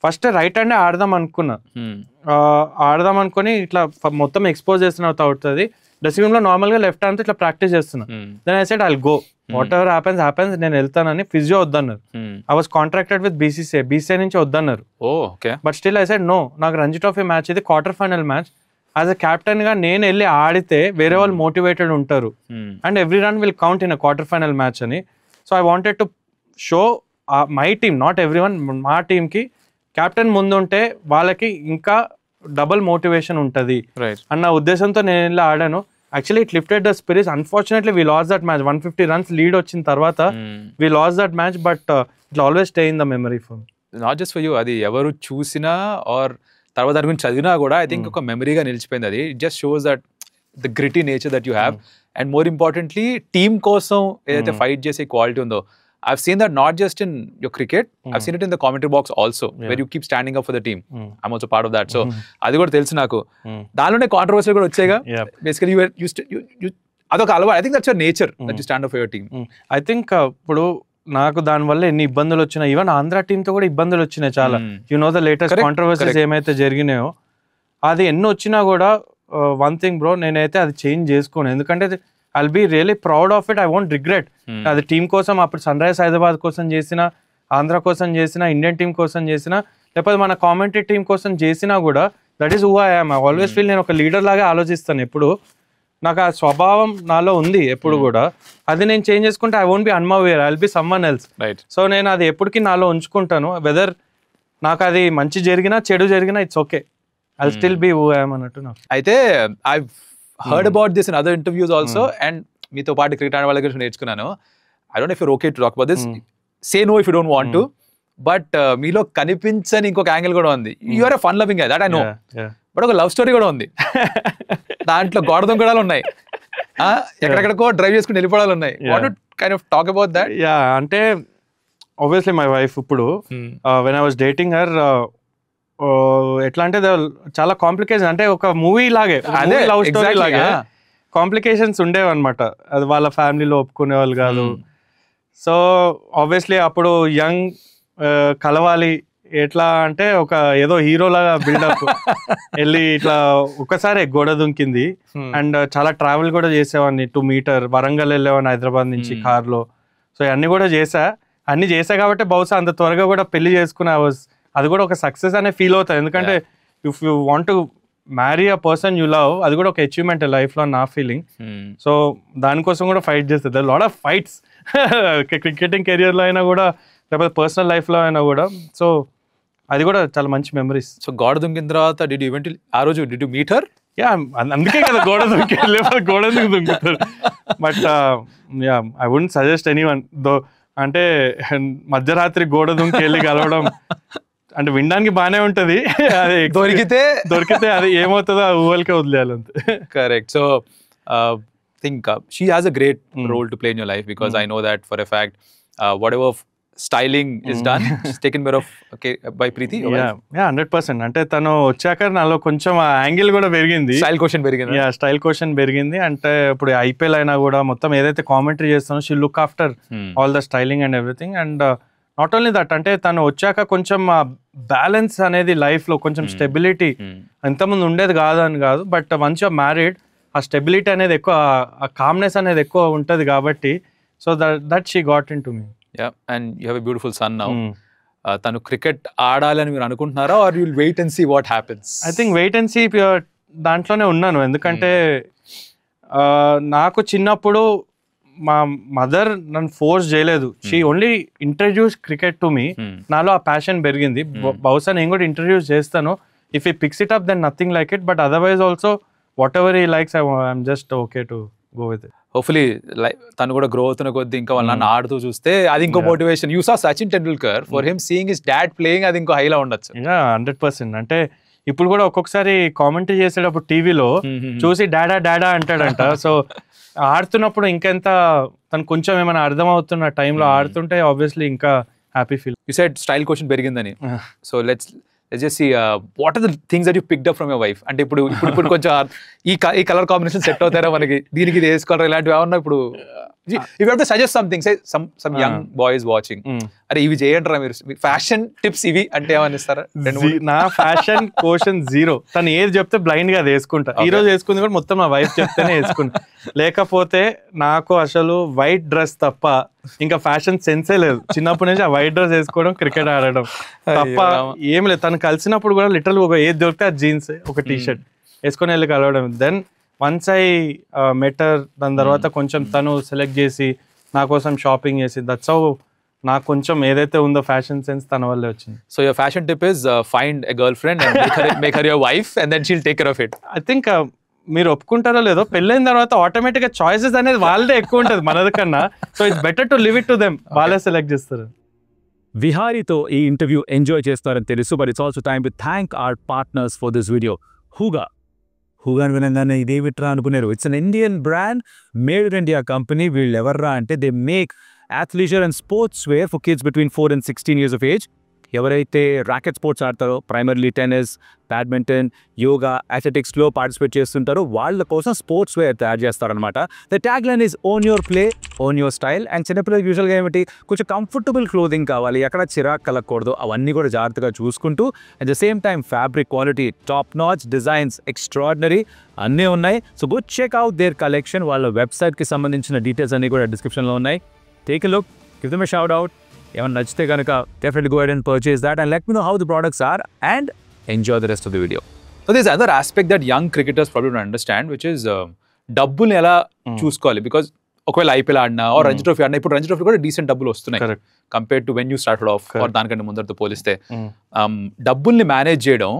ఫస్ట్ రైట్ హ్యాండ్ ఆడదాం అనుకున్నా, ఆడదాం అనుకుని ఇట్లా మొత్తం ఎక్స్పోజ్ చేసిన అవుతుంది. డ్రెస్సింగ్ రూమ్ లో నార్మల్ గా లెఫ్ట్ హ్యాండ్ ఇట్లా ప్రాక్టీస్ చేస్తున్నా. Then I said I will go, whatever happens నేను వెళ్తానని. ఫిజియో వద్దన్నారు, I was contracted with BCCI నుంచి వద్దన్నారు. But still I said no, నాకు రంజీ ట్రోఫీ మ్యాచ్ ఇది quarter final match, as a captain గా నేను వెళ్ళి ఆడితే వేరే వాళ్ళు మోటివేటెడ్ ఉంటారు and every run will count in a quarter final match అని. So I wanted to show my team, not every one, మా టీంకి కెప్టెన్ ముందుంటే వాళ్ళకి ఇంకా డబుల్ మోటివేషన్ ఉంటుంది అన్న ఉద్దేశంతో నేను ఇలా ఆడాను. Actually it lifted the spirits. Unfortunately we lost that match, 150 runs lead వచ్చిన తర్వాత we lost that match, but it always stay in the memory for me. Not just for you, అది ఎవరు చూసినా ఆర్ తర్వాత దాని గురించి చదివినా కూడా ఐ థింక్ ఒక మెమరీగా నిలిచిపోయింది. అది it just shows that the gritty nature that you have, and more importantly team కోసం ఏదైతే ఫైట్ చేసే క్వాలిటీ ఉందో. I've seen that not just in your cricket, I've seen it in the commentary box also, where you keep standing up for the team. I'm also part of that. So, అది కూడా తెలుసు నాకు. దానిలోనే controversy కూడా వచ్చాయిగా. Basically, అదొక అలవాటు. I think that's your nature, that you stand up for your team. I think ఇప్పుడు నాకు దానివల్ల ఎన్ని ఇబ్బందులు వచ్చినాయి, ఈవెన్ ఆంధ్ర టీంతో కూడా ఇబ్బందులు వచ్చినాయి చాలా. You know the latest controversies ఏమైతే జరిగినాయో, అది ఎన్ని వచ్చినా కూడా వన్ థింగ్ బ్రో, నేనైతే అది చేంజ్ చేసుకోను. ఎందుకంటే I'll be really proud of it, I won't regret. అది టీం కోసం, అప్పుడు సన్ రైజ్ హైదరాబాద్ కోసం చేసిన, ఆంధ్ర కోసం చేసిన, ఇండియన్ టీం కోసం చేసిన, లేకపోతే మన కామెంటరీ టీం కోసం చేసినా కూడా that is who I am. I always feel నేను ఒక లీడర్ లాగా ఆలోచిస్తాను ఎప్పుడు. నాకు ఆ స్వభావం నాలో ఉంది ఎప్పుడు కూడా. అది నేను చేంజ్ చేసుకుంటే I won't be unaware, I will be someone else. So నేను అది ఎప్పటికీ నాలో ఉంచుకుంటాను. వెదర్ నాకు అది మంచి జరిగినా చెడు జరిగినా it's okay, I will still be who I am అన్నట్టు నాకు. అయితే I heard about this in other interviews also, and మీతో పాటు క్రికెట్ ఆడే వాళ్ళ గురించి నేర్చుకున్నాను. I don't know if you're okay to talk about this. Say no if you don't want to. But మీలో కనిపించని ఇంకొక యాంగిల్ కూడా ఉంది. You are a fun loving guy, that I know. But ఒక లవ్ స్టోరీ కూడా ఉంది. దాంట్లో గోడదం కూడా ఉన్నాయి, ఎక్కడెక్కడికో డ్రైవ్ చేసుకుని వెళ్ళిపోవడాలు ఉన్నాయి. What do kind of talk about that? Yeah, అంటే ఆబ్వియస్లీ మై వైఫ్ ఇప్పుడు when I was dating her, ఎట్లా అంటే చాలా కాంప్లికేషన్, అంటే ఒక మూవీ లాగే, లవ్ స్టోరీ లాగే కాంప్లికేషన్స్ ఉండేవి అనమాట. అది వాళ్ళ ఫ్యామిలీలో ఒప్పుకునే వాళ్ళు కాదు. సో ఆబ్వియస్లీ అప్పుడు యంగ్ కలవాలి, ఎట్లా అంటే ఒక ఏదో హీరో లాగా బిల్డప్ వెళ్ళి ఇట్లా ఒకసారి గోడ దుంకింది. అండ్ చాలా ట్రావెల్ కూడా చేసేవాడిని, 2 మీటర్ వరంగల్ వెళ్ళేవాడిని హైదరాబాద్ నుంచి కార్లో. సో అన్ని కూడా అన్ని చేసా కాబట్టి బహుశా అంత త్వరగా కూడా పెళ్లి చేసుకుని అది కూడా ఒక సక్సెస్ అనే ఫీల్ అవుతుంది. ఎందుకంటే if you want to marry a person you love, అది కూడా ఒక అచీవ్మెంట్ లైఫ్ లో నా ఫీలింగ్. సో దానికోసం కూడా ఫైట్ చేస్తుంది, లాట్ ఆఫ్ ఫైట్స్ క్రికెటింగ్ కెరియర్లో అయినా కూడా లేకపోతే పర్సనల్ లైఫ్లో అయినా కూడా. సో అది కూడా చాలా మంచి మెమరీస్. సో గోడ దుంకిన తర్వాత డిడ్ యూ ఈవెంట్లీ ఆ రోజు did you meet her? Yeah, అందుకే కదా గోడ దుంకి లేకపోతే గోడ ఎందుకు దుంకుతారు. But yeah, I wouldn't suggest anyone though. అంటే మధ్యరాత్రి గోడ దుంకి వెళ్ళి కలవడం అంటే వినడానికి బాగానే ఉంటది, అది దొరికితే అది ఏమవుతుందో ఆ ఊహలకే వదిలేయాలి అంతే. Correct. So think she has a great role to play in your life, because I know that for a fact whatever styling is done is taken care of by Preeti. Yeah, 100%. అంటే తను వచ్చాక నాలో కొంచెం ఆ angle కూడా పెరిగింది, style question పెరిగింది. Yeah, style question పెరిగింది. అంటే ఇప్పుడు IPL అయినా కూడా మొత్తం ఏదైతే కామెంటరీ చేస్తానో she look after all the styling and everything. And not only that, అంటే తను వచ్చాక కొంచెం బ్యాలెన్స్ అనేది లైఫ్ లో కొంచెం స్టెబిలిటీ ఇంతకుముందు ఉండేది కాదని కాదు, but once you are married ఆ స్టెబిలిటీ అనేది ఎక్కువ, ఆ కామ్నెస్ అనేది ఎక్కువ ఉంటది కాబట్టి, so that she got into me. Yeah, and you have a beautiful son now. తను క్రికెట్ ఆడాలని మీరు అనుకుంటున్నారా, or you'll wait and see what happens? I think wait and see దాంట్లోనే ఉన్నాను. ఎందుకంటే నాకు చిన్నప్పుడు మా మదర్ నన్ను ఫోర్స్ చేయలేదు, she only introduce cricket to me. నాలో ఆ ప్యాషన్ పెరిగింది. బహుశా నేను కూడా ఇంట్రడ్యూస్ చేస్తాను. If he picks it up then nothing like it, but otherwise also whatever he likes I'm just okay to go with it. Hopefully తను కూడా grow అవుతున్న కొద్ది ఇంకా వాళ్ళ నాన్న ఆడుతూ చూస్తే అది ఇంకో motivation. You saw Sachin Tendulkar, for him seeing his dad playing, అది ఇంకో హైలా ఉండొచ్చు. 100%. అంటే ఇప్పుడు కూడా ఒక్కొక్కసారి కామెంటరీ చేసేటప్పుడు టీవీలో చూసి డాడా డాడా అంటాడంట. సో ఆడుతున్నప్పుడు ఇంకెంత తను కొంచెం ఏమైనా అర్థం అవుతున్న టైంలో ఆడుతుంటే ఆబ్వియస్లీ ఇంకా happy feel. You said style question పెరిగిందని. So let's just see what are the things that you picked up from your wife? అంటే ఇప్పుడు కొంచెం ఈ కలర్ కాంబినేషన్ సెట్ అవుతారా మనకి, దీనికి ఇది వేసుకోవాలా, ఇలాంటివి ఏమన్నా ఇప్పుడు if you have to suggest something, say some young boys watching, అరే ఇవి చేయండి రా మీరు, ఫ్యాషన్ టిప్స్ ఇవి అంటే ఏమని ఇస్తారా? నా ఫ్యాషన్ క్వశ్చన్ జీరో. తను ఏది చెప్తే బ్లైండ్ గా అది వేసుకుంటా. ఈ రోజు వేసుకుంది కూడా మొత్తం నా వైఫ్ చెప్తేనే వేసుకుంటా. లేకపోతే నాకు అసలు వైట్ డ్రెస్ తప్ప ఇంకా ఫ్యాషన్ సెన్సే లేదు. చిన్నప్పటి నుంచి ఆ వైట్ డ్రెస్ వేసుకోవడం, క్రికెట్ ఆడడం తప్ప ఏం లేదు. తను కలిసినప్పుడు కూడా లిటరల్ ఒక ఏది దొరికితే ఆ జీన్స్, ఒక టీ షర్ట్ వేసుకొని వెళ్ళి కలవడం. దెన్ వన్స్ ఐ మెటర్, దాని తర్వాత కొంచెం తను సెలెక్ట్ చేసి నా కోసం షాపింగ్ చేసి, దట్స్ హౌ నాకు కొంచెం ఏదైతే ఉందో ఫ్యాషన్ సెన్స్ తన వల్లే వచ్చింది. So your fashion tip is find a girlfriend and make her your wife and then she'll take care of it. I think మీరు ఒప్పుకుంటారో లేదో, పెళ్ళైన తర్వాత ఆటోమేటిక్ గా చాయిసెస్ అనేది వాళ్ళదే ఎక్కువ ఉంటుంది మనది కన్నా. So it's better to leave it to them, వాళ్ళే సెలెక్ట్ చేస్తారు. విహారీతో ఈ ఇంటర్వ్యూ ఎంజాయ్ చేస్తారని తెలుసు, but it's also time to thank our partners for this video. హూగాని వినంగానే ఇదే విట్రా అనుకున్నారు. It's an Indian brand, made in India company. వీళ్ళు ఎవర్రా అంటే they make athleisure and sports wear for kids between 4 and 16 years of age. ఎవరైతే racket sports ఆడతారో, ప్రైమర్లీ టెన్నిస్, బ్యాడ్మింటన్, యోగా, అథ్లెటిక్స్లో పార్టిసిపేట్ చేస్తుంటారో వాళ్ళ కోసం స్పోర్ట్స్ వేర్ తయారు చేస్తారనమాట. The tagline is own your play, own your style. And చిన్నపిల్లలకి యూజువల్గా ఏమిటి, కొంచెం కంఫర్టబుల్ క్లోదింగ్ కావాలి, ఎక్కడ చిరాకు కలగకూడదు, అవన్నీ కూడా జాగ్రత్తగా చూసుకుంటూ at the same time fabric quality top notch, designs extraordinary అన్నీ ఉన్నాయి. So good check out their collection. వాళ్ళ వెబ్సైట్కి సంబంధించిన డీటెయిల్స్ అన్నీ కూడా డిస్క్రిప్షన్లో ఉన్నాయి. Take a look, give them a shout out. ఏమైనా నచ్చితే కనుక definitely go ahead and purchase that and let me know how the products are and enjoy the rest of the video. So there's another aspect that young cricketers probably don't understand, which is డబ్బుల్ని ఎలా చూసుకోవాలి. Because ఒకవేళ IPL ఆడినా are Ranji trophy ఆడినా, ఇప్పుడు Ranji trophy కూడా decent డబ్బులు వస్తున్నాయి compare to when you started off or దానికంటే ముందరతో పోలిస్తే. డబ్బుల్ని మేనేజ్ చేయడం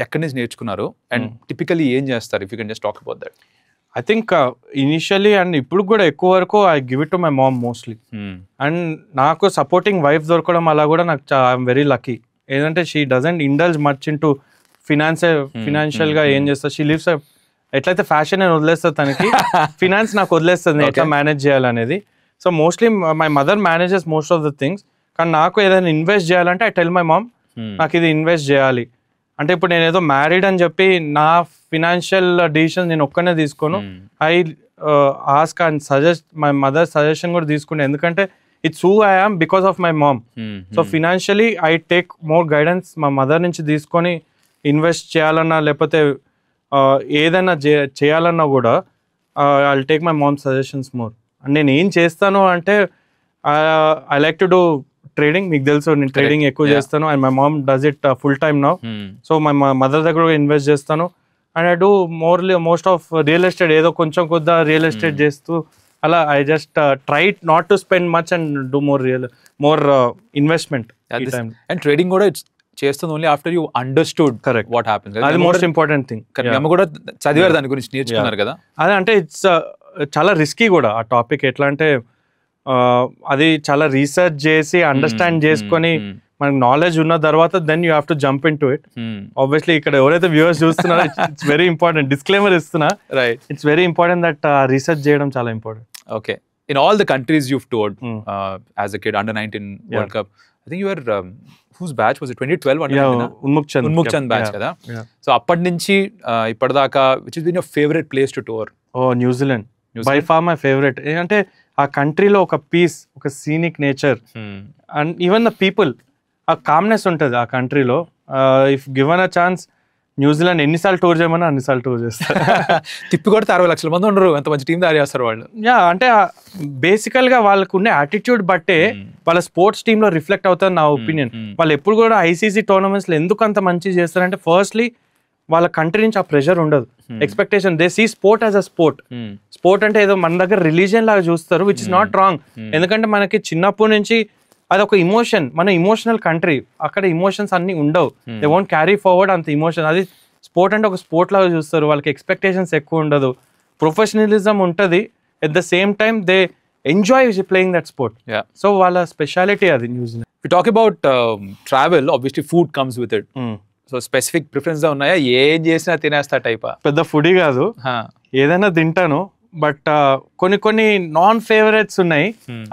ఎక్కడి నుంచి నేర్చుకున్నారు అండ్ టిపికలీ ఏం చేస్తారు? If you can just talk about that. I think initially and ఇప్పుడు కూడా ఎక్కువ వరకు I give it to my mom mostly. And నాకు సపోర్టింగ్ వైఫ్ దొరకడం అలా కూడా నాకు ఐఎమ్ వెరీ లక్కీ. ఏంటంటే she doesn't indulge much in to ఫినాన్షియల్గా ఏం చేస్తారు. షీ లివ్స్ ఎట్లయితే ఫ్యాషన్ అని వదిలేస్తుంది తనకి, ఫినాన్స్ నాకు వదిలేస్తుంది ఎట్లా మేనేజ్ చేయాలనేది. So mostly my mother manages most of the things. కానీ నాకు ఏదైనా ఇన్వెస్ట్ చేయాలంటే ఐ టెల్ మై మామ్ నాకు ఇది ఇన్వెస్ట్ చేయాలి అంటే. ఇప్పుడు నేను ఏదో మ్యారీడ్ అని చెప్పి నా ఫినాన్షియల్ డిసిషన్ నేను ఒక్కనే తీసుకోను. I ask and suggest my mother suggestion కూడా తీసుకుంటే, ఎందుకంటే it's who I am because of my mom. So financially I take more guidance మా మదర్ నుంచి తీసుకొని ఇన్వెస్ట్ చేయాలన్నా లేకపోతే ఏదైనా చేయాలన్నా కూడా I take my mom suggestions more. And నేను ఏం చేస్తాను అంటే I like to do trading. మీకు తెలుసు నేను ట్రేడింగ్ ఎక్కువ చేస్తాను and my ma'am does it full time now. So my mother దగ్గర కూడా ఇన్వెస్ట్ చేస్తాను. And I do most of real estate, ఏదో కొంచెం కొద్దిగా రియల్ ఎస్టేట్ చేస్తూ అలా I just try not to spend much and do more investment. And trading కూడా చేస్తుంది only after you understood correct what happens. అది మోస్ట్ ఇంపార్టెంట్ థింగ్. మేము కూడా చదివారు దాని గురించి, నేర్చుకున్నారు కదా. అదే అంటే ఇట్స్ చాలా రిస్కీ కూడా ఆ టాపిక్. ఎట్లా అంటే అది చాలా రీసెర్చ్ చేసి అండర్స్టాండ్ చేసుకొని మనకు నాలెడ్జ్ ఉన్న తర్వాత then you have to jump into it. Obviously ఇక్కడ ఎవరైతే వ్యూవర్స్ చూస్తున్నారో ఇట్స్ వెరీ ఇంపార్టెంట్, డిస్క్లైమర్ ఇస్తున్నా, right, it's very important that research చేయడం చాలా important. Okay, in all the countries you've toured as a kid, under 19 World Cup, I think you were whose batch was it? 2012 under 19 Unmuk Chand batch kada. So appadi nunchi ippadadaaka which has been your favorite place to tour? Oh, New Zealand by far my favorite. Ante ఆ కంట్రీలో ఒక piece, ఒక scenic nature and even the people, ఆ calmness ఉంటుంది ఆ కంట్రీలో. If given a chance New Zealand ఎన్నిసార్లు tour చేయమన్నా అన్నిసార్లు టూర్ చేస్తారు. తిప్పి కొడితే 60 లక్షల మంది ఉండరు, ఎంత మంచి టీం తయారు చేస్తారు వాళ్ళు. యా, అంటే బేసికల్ గా వాళ్ళకు ఉండే యాటిట్యూడ్ బట్టే వాళ్ళ స్పోర్ట్స్ టీమ్ లో రిఫ్లెక్ట్ అవుతుంది నా ఒపీనియన్. వాళ్ళు ఎప్పుడు కూడా ఐసీసీ టోర్నమెంట్స్ లో ఎందుకు అంత మంచి చేస్తారంటే ఫస్ట్లీ వాళ్ళ కంట్రీ నుంచి ఆ ప్రెషర్ ఉండదు, expectation. They see sport as a sport. Sport అంటే ఏదో మన దగ్గర రిలీజియన్ లాగా చూస్తారు, విచ్ ఇస్ నాట్ రాంగ్. ఎందుకంటే మనకి చిన్నప్పటి నుంచి అది ఒక ఇమోషన్, మన ఇమోషనల్ కంట్రీ, అక్కడ ఇమోషన్స్ అన్ని ఉండవు. దే వోంట్ క్యారీ ఫార్వర్డ్ అంత ఇమోషన్. అది స్పోర్ట్ అంటే ఒక స్పోర్ట్ లాగా చూస్తారు, వాళ్ళకి ఎక్స్పెక్టేషన్స్ ఎక్కువ ఉండదు, ప్రొఫెషనలిజం ఉంటుంది. At the same time they enjoy playing that sport. So వాళ్ళ స్పెషాలిటీ అది New Zealand. We talk about travel, obviously food comes with it. So specific preference ఉన్నాయా? ఏం చేసినా తినేస్తా టైపా? పెద్ద ఫుడీ కాదు, ఏదైనా తింటాను, బట్ కొన్ని నాన్ ఫేవరెట్స్ ఉన్నాయి,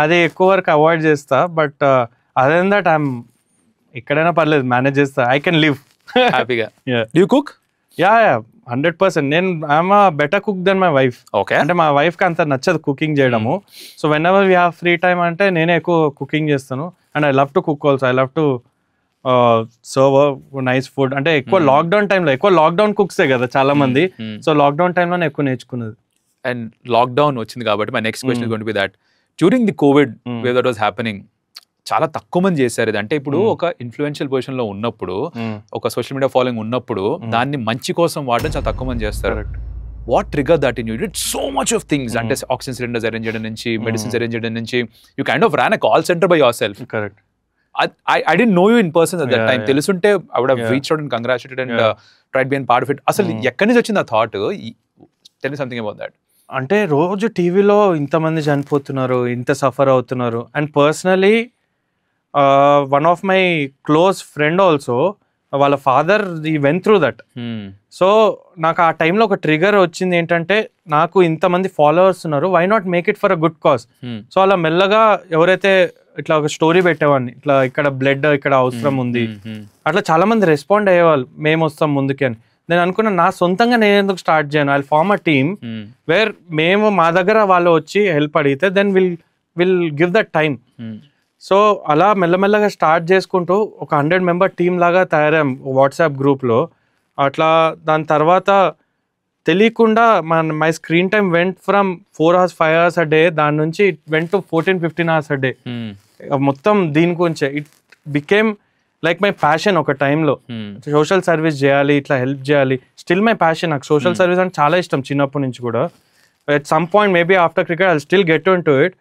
అది ఎక్కువ వరకు అవాయిడ్ చేస్తా. బట్ అదే దట్ ఐఎమ్ ఎక్కడైనా పర్లేదు, మేనేజ్ చేస్తా, ఐ కెన్ లివ్ హ్యాపీగా. Do you cook? యా 100%. నేను I'm a better cook than my wife. Okay, అంటే మా వైఫ్ కి అంత నచ్చదు కుకింగ్ చేయడము. So whenever we have free time అంటే నేనే ఎక్కువ కుకింగ్ చేస్తాను. And I love to cook also. I love to serve nice food. అంటే ఎక్కువ లాక్డౌన్ టైంలో, ఎక్కువ లాక్డౌన్ కుక్సే కదా చాలా మంది, సో లాక్డౌన్ టైంలోనే ఎక్కువ నేర్చుకున్నది. అండ్ లాక్డౌన్ వచ్చింది కాబట్టి my next question is going to B that during the Covid wave that was happening, చాలా తక్కువ మంది చేశారు ఇది. అంటే ఇప్పుడు ఒక ఇన్ఫ్లుయెన్షియల్ పొజిషన్ లో ఉన్నప్పుడు, ఒక సోషల్ మీడియా ఫాలోయింగ్ ఉన్నప్పుడు దాన్ని మంచి కోసం వాడడం చాలా తక్కువ మంది చేస్తారు. What trigger that in you? Did so much of things, అంటే ఆక్సిజన్ సిలిండర్స్ అరేంజ్ చేయడం నుంచి, మెడిసిన్స్ అరేంజ్ చేయడం నుంచి, you kind of ran a call center by yourself. Correct. I didn't know you in person at that time. Telusunte I would have reached out and congratulated and tried being part of it. Asalu ekkadi నుంచి వచ్చింది ఆ thought? Tell me something about that. అంటే రోజు టీవీలో ఇంతమంది చనిపోతున్నారు, ఇంత suffer అవుతున్నారు. And personally one of my close friend also, వాళ్ళ ఫాదర్ ఈ వెన్ త్రూ దట్. సో నాకు ఆ టైంలో ఒక ట్రిగర్ వచ్చింది ఏంటంటే, నాకు ఇంతమంది ఫాలోవర్స్ ఉన్నారు, why not make it for a good cause. So అలా మెల్లగా ఎవరైతే ఇట్లా ఒక స్టోరీ పెట్టేవాడిని, ఇట్లా ఇక్కడ బ్లడ్ ఇక్కడ అవసరం ఉంది, అట్లా చాలా మంది రెస్పాండ్ అయ్యేవాళ్ళు, మేము వస్తాం ముందుకి అని. నేను అనుకున్నా నా సొంతంగా నేను ఎందుకు స్టార్ట్ చేయను, I form a team where మేము మా దగ్గర వాళ్ళు వచ్చి హెల్ప్ అడిగితే then will give that time. So అలా మెల్లమెల్లగా స్టార్ట్ చేసుకుంటూ ఒక 100 మెంబర్ టీమ్ లాగా తయారాం వాట్సాప్ గ్రూప్లో. అట్లా దాని తర్వాత తెలియకుండా my screen time vent from 4 hours 5 hours a day, దాని నుంచి it went to 14-15 hours a day. మొత్తం దీని గురించే. It became like my passion. ఒక టైంలో సోషల్ సర్వీస్ చేయాలి, ఇట్లా హెల్ప్ చేయాలి, స్టిల్ మై ప్యాషన్. నాకు సోషల్ సర్వీస్ అంటే చాలా ఇష్టం చిన్నప్పటి నుంచి కూడా. At some point maybe after cricket I still get in to it.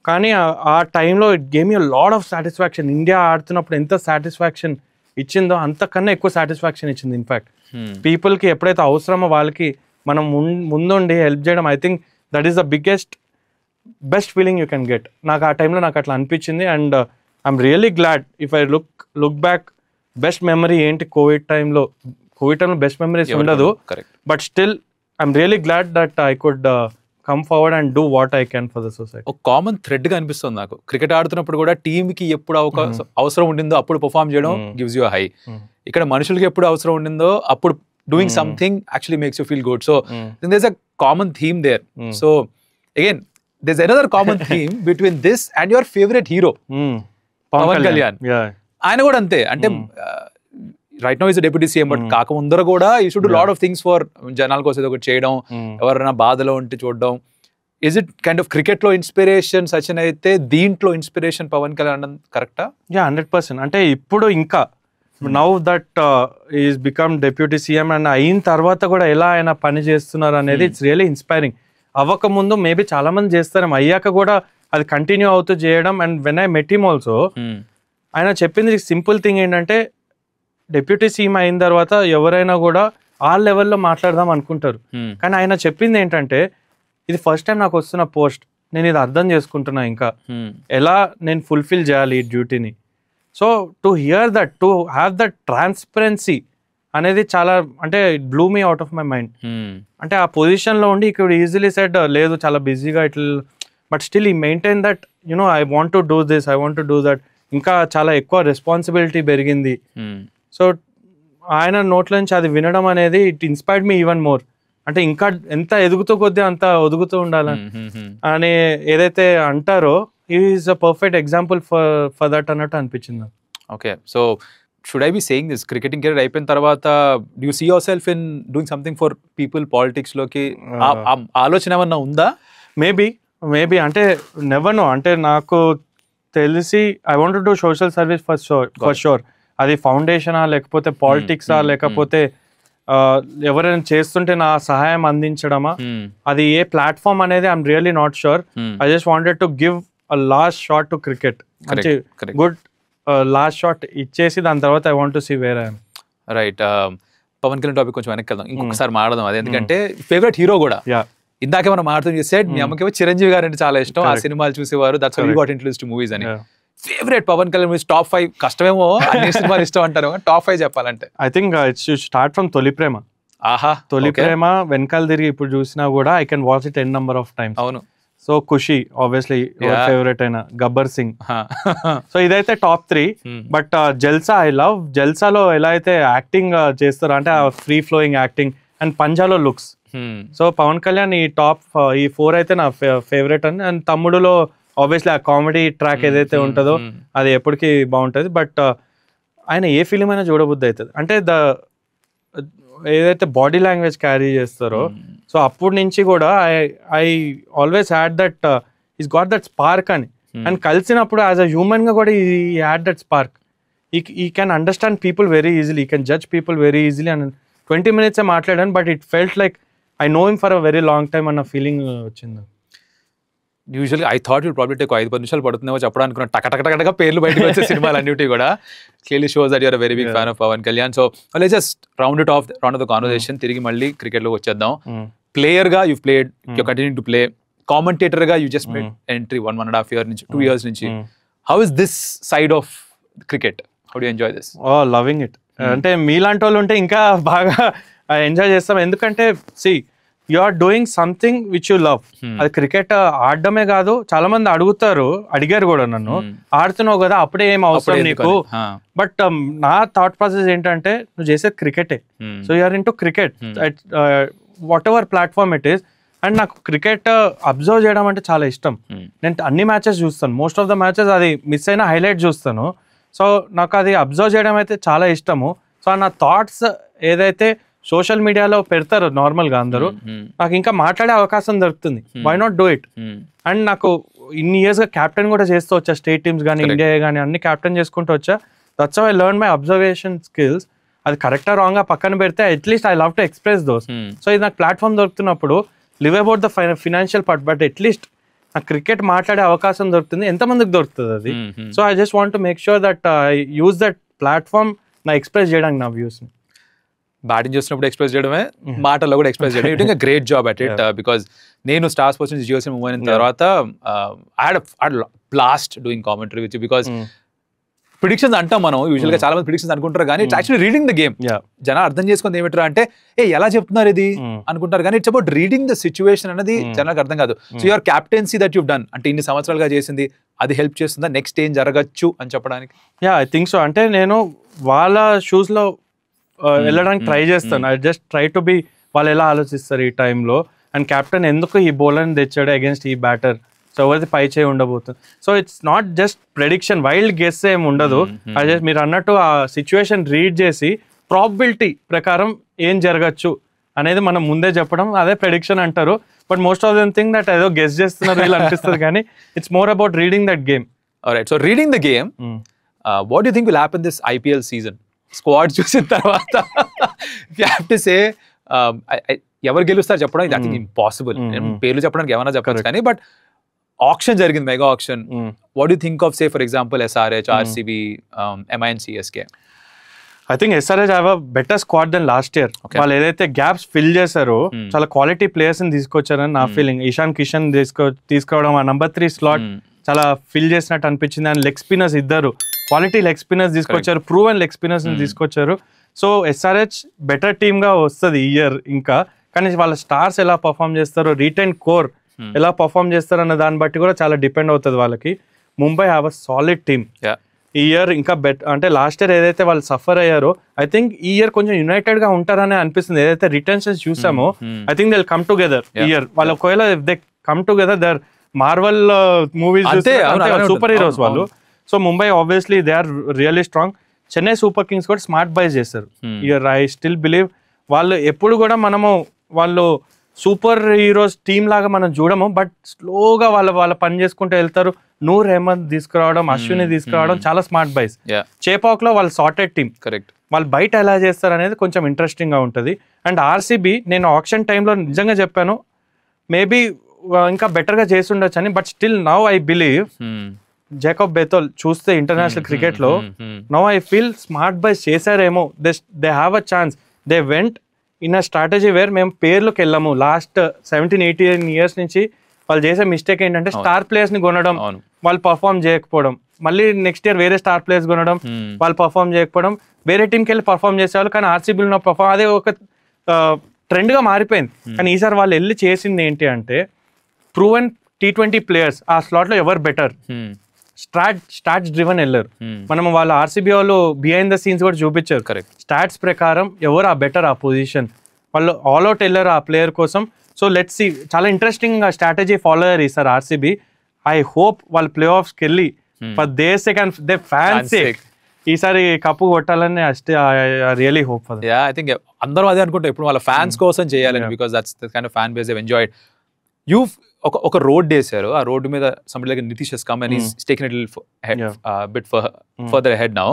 కానీ ఆ టైంలో it game you lot of satisfaction. India ఆడుతున్నప్పుడు ఎంత సాటిస్ఫాక్షన్ ఇచ్చిందో అంతకన్నా ఎక్కువ సాటిస్ఫాక్షన్ ఇచ్చింది. ఇన్ఫాక్ట్ పీపుల్కి ఎప్పుడైతే అవసరమో వాళ్ళకి మనం ముందుండి హెల్ప్ చేయడం, I think that is the best feeling you can get. నాకు ఆ టైంలో నాకు అట్లా అనిపించింది. And I'm really glad if I look back. Best memory ఏంటి కోవిడ్ టైంలో బెస్ట్ మెమరీస్ ఉండదు, but still I'm really glad that I could come forward and do what I can for the society. ఒక common thread గా అనిపిస్తుంది నాకు, cricket ఆడుతున్నప్పుడు కూడా team కి ఎప్పుడు అవసరం ఉండిందో అప్పుడు పర్ఫార్మ్ చేయడం గివ్స్ యూ హై. ఇక్కడ మనుషులకి ఎప్పుడు అవసరం ఉండిందో అప్పుడు doing something actually makes you feel good. So there is a common theme there. So again there is another common theme between this and your favourite hero Pawan Kalyan. ఆయన కూడా అంతే, అంటే right now is deputy CM, but కాకముందర కూడా you should do lot of things for జనాల కోసం ఒకటి చేయడం, ఎవరైనా బాధలో ఉంటే చూడడం. Is it kind of cricket లో ఇన్స్పిరేషన్ సచిన్ అయితే దీంట్లో ఇన్స్పిరేషన్ పవన్ కళ్యాణ్ కరెక్టా? యా 100%. అంటే ఇప్పుడు ఇంకా now that is become deputy CM and అయిన తర్వాత కూడా ఎలా ఆయన పని చేస్తున్నారు అనేది ఇట్స్ రియల్లీ ఇన్స్పైరింగ్. అవ్వక ముందు మేబీ చాలా మంది చేస్తారు, అయ్యాక కూడా అది కంటిన్యూ అవుతూ చేయడం. And when I met him also, ఆయన చెప్పింది సింపుల్ థింగ్ ఏంటంటే, డిప్యూటీ సీఎం అయిన తర్వాత ఎవరైనా కూడా ఆ లెవెల్లో మాట్లాడదాం అనుకుంటారు, కానీ ఆయన చెప్పింది ఏంటంటే, ఇది ఫస్ట్ టైం నాకు వస్తున్న పోస్ట్, నేను ఇది అర్థం చేసుకుంటున్నా ఇంకా ఎలా నేను ఫుల్ఫిల్ చేయాలి ఈ డ్యూటీని. So to hear that, to have that transparency అనేది చాలా, అంటే it blew me out of my mind. అంటే ఆ పొజిషన్లో ఉండి ఇక్కడ ఈజీలీ సెడ్ లేదు చాలా బిజీగా ఇట్లా, బట్ స్టిల్ ఈ maintain that you know I want to do this, I want to do that. ఇంకా చాలా ఎక్కువ రెస్పాన్సిబిలిటీ పెరిగింది. సో ఆయన నోట్ల నుంచి అది వినడం అనేది it inspired me even more. అంటే ఇంకా ఎంత ఎదుగుతూ కొద్దీ అంత ఒదుగుతూ ఉండాలని అని ఏదైతే అంటారో, is a perfect example for that అన్నట్టు అనిపించింది. Okay, so should I be saying this, cricketing career అయిపోయిన తర్వాత do you see yourself in doing something for people, politics లోకి ఆలోచన ఏమన్నా ఉందా? మేబీ అంటే నెవర్ నో. అంటే నాకు తెలిసి I want to do social service for sure. అది ఫౌండేషనా, లేకపోతే పాలిటిక్సా, లేకపోతే ఎవరైనా చేస్తుంటే నా సహాయం అందించడమా, అది ఏ ప్లాట్ఫామ్ అనేది I'm really not sure. I just wanted to give a last shot to cricket, మంచి గుడ్ లాస్ట్ షాట్ ఇచ్చేసి దాని తర్వాత I want to see where I'm. Right, Pawan Kalyan topic కొంచెం వెనక్కి వెళ్దాం, ఇంకొకసారి మాట్లాడదాం. అది ఎందుకంటే ఫేవరెట్ హీరో కూడా, ఇందాకే మనం మాట్లాడుతూ సెడ్ మీ అమ్మకేమో చిరంజీవి గారు అంటే చాలా ఇష్టం, ఆ సినిమాలు చూసేవారు, that's how you got introduced to movies అని. Favourite Pawan Kalyan movies top 5 కష్టమేమో, అన్ని సినిమాలు ఇష్టం అంటారు, టాప్ 5 చెప్పాలంటే I think it's start from Tholi Prema. Tholi Prema వెనకాల తిరిగి ఇప్పుడు చూసినా కూడా I can watch it N number of times. అవును. సో ఖుషి ఆబ్వియస్లీ ఫేవరెట్ అయిన, గబ్బర్ సింగ్. సో ఇదైతే top 3. But Jalsa I love. జల్సాలో ఎలా అయితే యాక్టింగ్ చేస్తారో, అంటే ఆ ఫ్రీ ఫ్లోయింగ్ యాక్టింగ్, అండ్ పంజాలో లుక్స్. సో పవన్ కళ్యాణ్ ఈ టాప్ ఈ 4 అయితే నా ఫేవరెట్ అని. అండ్ తమ్ముడులో ఆబ్వియస్లీ ఆ కామెడీ ట్రాక్ ఏదైతే ఉంటుందో అది ఎప్పటికీ బాగుంటుంది. బట్ ఆయన ఏ ఫిలిం అయినా చూడబుద్ధి అవుతుంది. అంటే ఏదైతే బాడీ లాంగ్వేజ్ క్యారీ చేస్తారో, సో అప్పటి నుంచి కూడా I always had that he's got that spark అని. అండ్ కలిసినప్పుడు యాజ్ అ హ్యూమన్ గా కూడా he had that spark. He can understand people very easily, he can judge people very easily. And 20 minutes మాట్లాడాను, but it felt like I know him for a very long time అన్న feeling వచ్చింది. యూజువల్గా I thought will probably take 5-10 నిమిషాలు పడుతుందేమో చెప్పడానికి, టకటకటగా పేర్లు బయటకు వచ్చే సినిమాలు అన్నిటి కూడా clearly shows that you're a very big fan of Pawan Kalyan. So let's just round off the conversation. తిరిగి మళ్ళీ క్రికెట్ లోకి వచ్చేద్దాం. ప్లేయర్ గా you played, you continue to play. Commentator గా you just made entry 1.5 years నుంచి 2 years నుంచి. How is this side of cricket? How do you enjoy this? Loving it. అంటే మీలాంటి వాళ్ళు ఉంటే ఇంకా బాగా ఎంజాయ్ చేస్తాం. ఎందుకంటే C you are doing something which you love. అది క్రికెట్ ఆడడమే కాదు, చాలా మంది అడిగారు కూడా నన్ను, ఆడుతున్నావు కదా అప్పుడే ఏం అవసరం నీకు. బట్ నా థాట్ ప్రాసెస్ ఏంటంటే, నువ్వు చేసేది క్రికెటే, so you are into cricket whatever platform it is. And నాకు క్రికెట్ అబ్జర్వ్ చేయడం అంటే చాలా ఇష్టం. నేను అన్ని మ్యాచెస్ చూస్తాను, మోస్ట్ ఆఫ్ ద మ్యాచెస్ అది మిస్ అయిన హైలైట్ చూస్తాను. సో నాకు అది అబ్జర్వ్ చేయడం అయితే చాలా ఇష్టము. సో నా థాట్స్ ఏదైతే సోషల్ మీడియాలో పెడతారు నార్మల్గా అందరూ, నాకు ఇంకా మాట్లాడే అవకాశం దొరుకుతుంది. Why not do it? And నాకు ఇన్ని ఇయర్స్గా క్యాప్టెన్ కూడా చేస్తూ వచ్చా, స్టేట్ టీమ్స్ కానీ ఇండియా కానీ అన్ని క్యాప్టెన్ చేసుకుంటూ వచ్చా. That's how I learn my observation skills. అది కరెక్టా రాంగా పక్కన పెడితే at least I love to express those. So ఇది నాకు ప్లాట్ఫామ్ దొరుకుతున్నప్పుడు leave about the financial part, but at least నాకు క్రికెట్ మాట్లాడే అవకాశం దొరుకుతుంది. ఎంతమందికి దొరుకుతుంది అది? So I just want to make sure that I use that platform నా ఎక్స్ప్రెస్ చేయడానికి, నా వ్యూస్ని. బ్యాటింగ్ చేసినప్పుడు ఎక్స్ప్రెస్ చేయడమే, మాటల్లో కూడా ఎక్స్ప్రెస్ చేయడం. It great job at it. Because నేను స్టార్ స్పోర్ట్స్ నుంచి జియో సినిమా మూవ్ అయిన తర్వాత I had blast doing commentary with, because predictions అంటాం మనం యూజువల్గా, చాలా మంది ప్రిడిక్షన్స్ అనుకుంటారు కానీ it's actually reading the game. జనాలు అర్థం చేసుకుంది ఏమిట్రా అంటే, ఎలా చెప్తున్నారు ఇది అనుకుంటారు, కానీ it's about reading the situation అనేది జనాలకు అర్థం కాదు. So your captaincy that you've done, అంటే ఇన్ని సంవత్సరాలుగా చేసింది, అది హెల్ప్ చేస్తుందా నెక్స్ట్ ఏం జరగచ్చు అని చెప్పడానికి? I think so. అంటే నేను వాళ్ళ షూస్ లో వెళ్ళడానికి ట్రై చేస్తాను. I just try to be, వాళ్ళు ఎలా ఆలోచిస్తారు ఈ టైంలో, అండ్ కెప్టెన్ ఎందుకు ఈ బౌలర్ని తెచ్చాడు అగేన్స్ట్ ఈ బ్యాటర్, సో ఎవరిది పై చేయి ఉండబోతుంది. So it's not just prediction, wild guess ఏమి ఉండదు. అది జస్ట్ మీరు అన్నట్టు ఆ సిచ్యువేషన్ రీడ్ చేసి ప్రాబిలిటీ ప్రకారం ఏం జరగచ్చు అనేది మనం ముందే చెప్పడం, అదే ప్రెడిక్షన్ అంటారు. But most of them think that ఏదో గెస్ చేస్తున్నారు వీళ్ళు అనిపిస్తుంది, కానీ it's more about reading that game. Alright, so reading the game, what you think will happen this IPL season? Squad చూసిన తర్వాత యూ హ్యావ్ టు సే ఎవరు గెలుస్తారు చెప్పడం ఇది ఐ థింక్ ఇంపాసిబుల్. పేర్లు చెప్పడానికి ఏమైనా చెప్పచ్చు కానీ బట్ ఆక్షన్ జరిగింది, mega auction. What you think of say for example SRH, RCB, MI and CSK? I think SRH have a better squad than last year. వాళ్ళు ఏదైతే గ్యాప్స్ ఫిల్ చేశారో చాలా క్వాలిటీ ప్లేయర్స్ ని తీసుకొచ్చారని నా ఫీలింగ్. ఇషాన్ కిషన్ తీసుకోవడం, ఆ నంబర్ 3 స్లాట్ చాలా ఫిల్ చేసినట్టు అనిపించింది. అండ్ లెగ్ స్పిన్నర్స్ ఇద్దరు క్వాలిటీ లెగ్ స్పిన్నర్స్ తీసుకొచ్చారు, ప్రూవెన్ లెగ్ స్పిన్నర్స్ ని తీసుకొచ్చారు. సో SRH బెటర్ టీమ్ గా వస్తుంది ఈ ఇయర్ ఇంకా. కానీ వాళ్ళ స్టార్స్ ఎలా పర్ఫామ్ చేస్తారో, రీటైన్ కోర్ ఎలా పర్ఫామ్ చేస్తారు అన్న దాన్ని బట్టి కూడా చాలా డిపెండ్ అవుతుంది వాళ్ళకి. Mumbai have a solid team ఈ ఇయర్ ఇంకా అంటే లాస్ట్ ఇయర్ ఏదైతే వాళ్ళు సఫర్ అయ్యారో ఐ థింక్ ఈ ఇయర్ కొంచెం యునైటెడ్ గా ఉంటారని అనిపిస్తుంది. ఏదైతే రిటెన్షన్స్ చూసామో I think they will come together ఈ ఇయర్. వాళ్ళు ఒకవేళ they come together there Marvel movies super heroes వాళ్ళు. So Mumbai obviously they are really strong. Chennai Super Kings కూడా స్మార్ట్ బైస్ చేస్తారు ఇయర్. ఐ స్టిల్ బిలీవ్ వాళ్ళు ఎప్పుడు కూడా మనము వాళ్ళు సూపర్ హీరోస్ టీమ్ లాగా మనం చూడము, బట్ స్లోగా వాళ్ళ పని చేసుకుంటూ వెళ్తారు. నూర్ అహ్మద్ తీసుకురావడం, అశ్విని తీసుకురావడం చాలా స్మార్ట్ బైస్. చేపాక్ లో వాళ్ళు సార్టెడ్ టీమ్. కరెక్ట్. వాళ్ళు బయట ఎలా చేస్తారు అనేది కొంచెం ఇంట్రెస్టింగ్ గా ఉంటుంది. అండ్ RCB నేను ఆక్షన్ టైంలో నిజంగా చెప్పాను మేబీ ఇంకా బెటర్ గా చేసి ఉండొచ్చు అని, but still now I believe Jacob Bethell చూస్తే ఇంటర్నేషనల్ క్రికెట్ లో now I feel smart buys చేశారేమో. They have a chance. They went in a strategy where మేము పేర్లోకి వెళ్ళాము. లాస్ట్ 17-18 years నుంచి వాళ్ళు చేసే మిస్టేక్ ఏంటంటే స్టార్ ప్లేయర్స్ ని కొనడం, వాళ్ళు పర్ఫామ్ చేయకపోవడం, మళ్ళీ నెక్స్ట్ ఇయర్ వేరే స్టార్ ప్లేయర్స్ కొనడం, వాళ్ళు పర్ఫామ్ చేయకపోవడం, వేరే టీంకి వెళ్ళి పర్ఫామ్ చేసేవాళ్ళు. కానీ RCBలో పర్ఫామ్ అదే ఒక ట్రెండ్ గా మారిపోయింది. కానీ ఈసారి వాళ్ళు వెళ్ళి చేసింది ఏంటి అంటే ప్రూవెన్ T20 ప్లేయర్స్ ఆ స్లాట్ లో ఎవరు బెటర్, స్టాట్స్ డ్రివెన్ వెళ్ళారు. మనం వాళ్ళ RCB వాళ్ళు బిహైండ్ ద సీన్స్ కూడా చూపించారు. స్టాట్స్ ప్రకారం ఎవరు ఆ బెటర్ ఆ పొజిషన్, వాళ్ళు ఆల్అౌట్ వెళ్ళారు ఆ ప్లేయర్ కోసం. సో లెట్స్ సీ, చాలా ఇంట్రెస్టింగ్ స్ట్రాటజీ ఫాలో అయ్యారు ఈసారి RCB. ఐ హోప్ వాళ్ళు ప్లే ఆఫ్స్ కి వెళ్ళి for their sake and they fans sake ఈసారి కప్పు కొట్టాలని really hope for. Yeah I think అందరూ అదే అనుకుంటారు ఇప్పుడు వాళ్ళ ఫ్యాన్స్ కోసం చేయాలని, because that's the kind of fan base they enjoyed. You ఒక రోడ్ వేసారు, ఆ రోడ్డు మీద somebody like Nitish has come and is taken it bit further ahead now.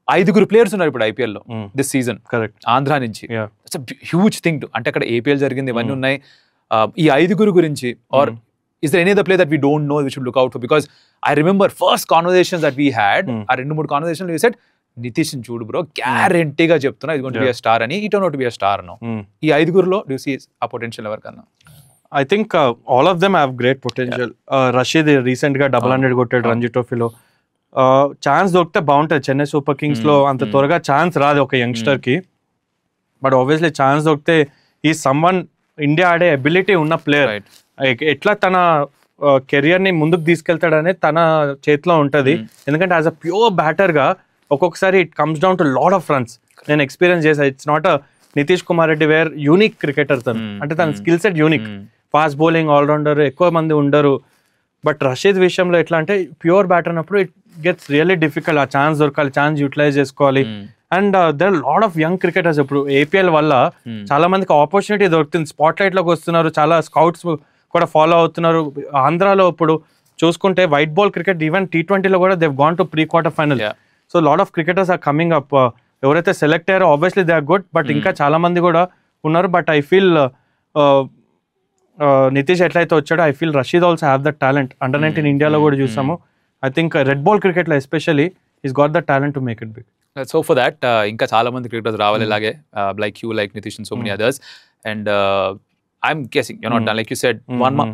5 players ఉన్నారు ఇప్పుడు IPL లో దిస్ సీజన్. కరెక్ట్. ఆంధ్ర నుంచి. ఇట్స్ హ్యూజ్ థింగ్ టు, అంటే అక్కడ APL జరిగింది, ఇవన్నీ ఉన్నాయి. ఈ 5 గురించి are is there any other player that we don't know we should look out for? Because I remember first conversations that we had, ఆ 2-3 conversations we said Nitish చూడు bro గ్యారంటీగా చెప్తున్నా ఇది going to be a star అని. It not be a star now. ఈ 5 do you see ఆ potential ఎవరికన్నా? I think all of them have great potential. Rashid recent గా 100 కొట్టాడు రంజీ ట్రోఫీలో. ఛాన్స్ దొరికితే బాగుంటుంది. చెన్నై సూపర్ కింగ్స్ లో అంత త్వరగా ఛాన్స్ రాదు ఒక యంగ్స్టర్ కి, బట్ ఆబ్వియస్లీ ఛాన్స్ దొరికితే ఈ సమ్వన్ ఇండియా ఆడే ఎబిలిటీ ఉన్న ప్లేయర్. ఎట్లా తన కెరియర్ ని ముందుకు తీసుకెళ్తాడనే తన చేతిలో ఉంటది. ఎందుకంటే యాజ్ అ ప్యూర్ బ్యాటర్ గా ఒక్కొక్కసారి it comes down to lot of runs. నేను ఎక్స్పీరియన్స్ చేసా. It's not a Nitish Kumar Reddy where unique cricketer తను, అంటే తన skill set unique. Fast bowling allrounder ఎక్కువ మంది ఉండరు. బట్ రషీద్ విషయంలో ఎట్లా అంటే ప్యూర్ బ్యాటర్ అన్నప్పుడు ఇట్ గెట్స్ రియల్లీ డిఫికల్ట్. ఆ ఛాన్స్ దొరకాలి, ఛాన్స్ యూటిలైజ్ చేసుకోవాలి. And there lot of young cricketers ఇప్పుడు APL వల్ల చాలా మందికి ఆపర్చునిటీ దొరుకుతుంది, స్పాట్ లైట్ లోకి వస్తున్నారు, చాలా స్కౌట్స్ కూడా ఫాలో అవుతున్నారు. ఆంధ్రాలో ఇప్పుడు చూసుకుంటే వైట్ బాల్ క్రికెట్ ఈవెన్ T20లో కూడా they've gone to prequarter final. So lot of cricketers are coming up. ఎవరైతే సెలెక్ట్ అయ్యారో obviously they are good, but ఇంకా చాలా మంది కూడా ఉన్నారు. బట్ ఐ ఫీల్ నితీష్ ఎట్లయితే వచ్చాడో I feel Rashid also have that talent. Under nineteen ఇండియాలో కూడా చూసాము. I think red ball cricket లో especially he's got the talent to make it big. So for that ఇంకా చాలా మంది క్రికెటర్స్ రావాలి ఇలాగే, like you, like Nitish and so many others. And I'm guessing you know like you said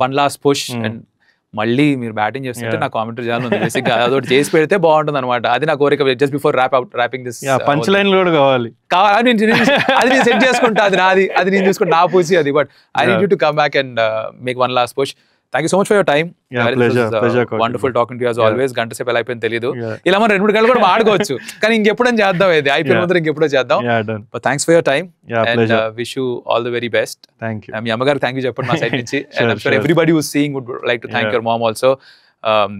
one last push and మళ్ళీ మీరు batting చేస్తుంటే నా commentary చేయాలి బేసిక్ గా అదొకటి చేసి పెడితే బాగుంటుంది అనమాట. అది నా కోరిక. Just before wrapping this punch line కూడా కావాలి. అది నేను సెట్ చేసుకుంటా, అది నాది, అది నేను చూసుకుంటా, నా పూసి అది. But I need you to come back and make one last push. Thank you so much for your time. Pleasure. Wonderful talking to you as always. గంట సేపు ఎలా అయిపోయింది తెలియదు. ఇలా మనం 2-3 గంటలు కూడా మాడుకోవచ్చు, కానీ ఇంకెప్పుడని చేద్దాం, ఇది IPL ముందర ఇంకెప్పుడో చేద్దాం. But thanks for your time and wish you all the very best. Thank you. మీ అమ్మగారు థ్యాంక్ యూ చెప్పండి మా సైడ్ నుంచి. And I'm sure everybody who's seeing would like to thank your mom also.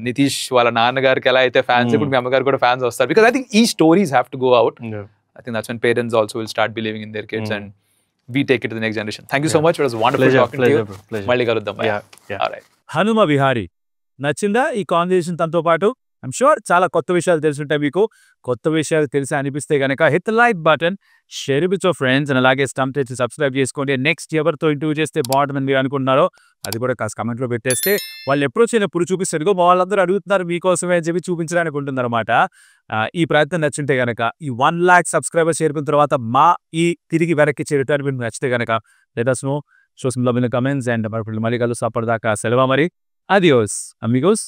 Nitish వాళ్ళ నాన్నగారికి ఎలా అయితే ఫ్యాన్స్, ఇప్పుడు మీ అమ్మగారు కూడా ఫ్యాన్స్ వస్తారు. Because I think each stories have to go out. I think that's when parents also will start believing in their kids and we take it to the next generation. Thank you so much. It was wonderful talking to you. మళ్ళీ కలుద్దాం. హనుమ విహారీ నచ్చిందా ఈ conversation తనతో పాటు? I'm sure చాలా కొత్త విషయాలు తెలుసుంటాయి మీకు. కొత్త విషయాలు తెలిసి అనిపిస్తే కనుక hit the like button, share with your friends and అలాగే స్టంప్ చేసి సబ్స్క్రైబ్ చేసుకోండి. నెక్స్ట్ ఎవరితో ఇంటర్వ్యూ చేస్తే బాగుంటుందని మీరు అనుకుంటున్నారో అది కూడా కాస్త కమెంట్లో పెట్టేస్తే వాళ్ళు అప్రోచ్ అయినప్పుడు చూపిస్తారు. వాళ్ళందరూ అడుగుతున్నారు మీకోసమే అని చెప్పి చూపించడానికి ఉంటుందన్నమాట. ఈ ప్రయత్నం నచ్చుంటే కనుక ఈ 1 lakh సబ్స్క్రైబర్స్ చేరుకున్న తర్వాత మా ఈ తిరిగి వెనక్కి చేరటానికి మీకు నచ్చితే కనుక let us know, show some love in the comments and మళ్ళీ కలుస్తాం. అప్పటిదాకా సెలవు మరి. Adios amigos.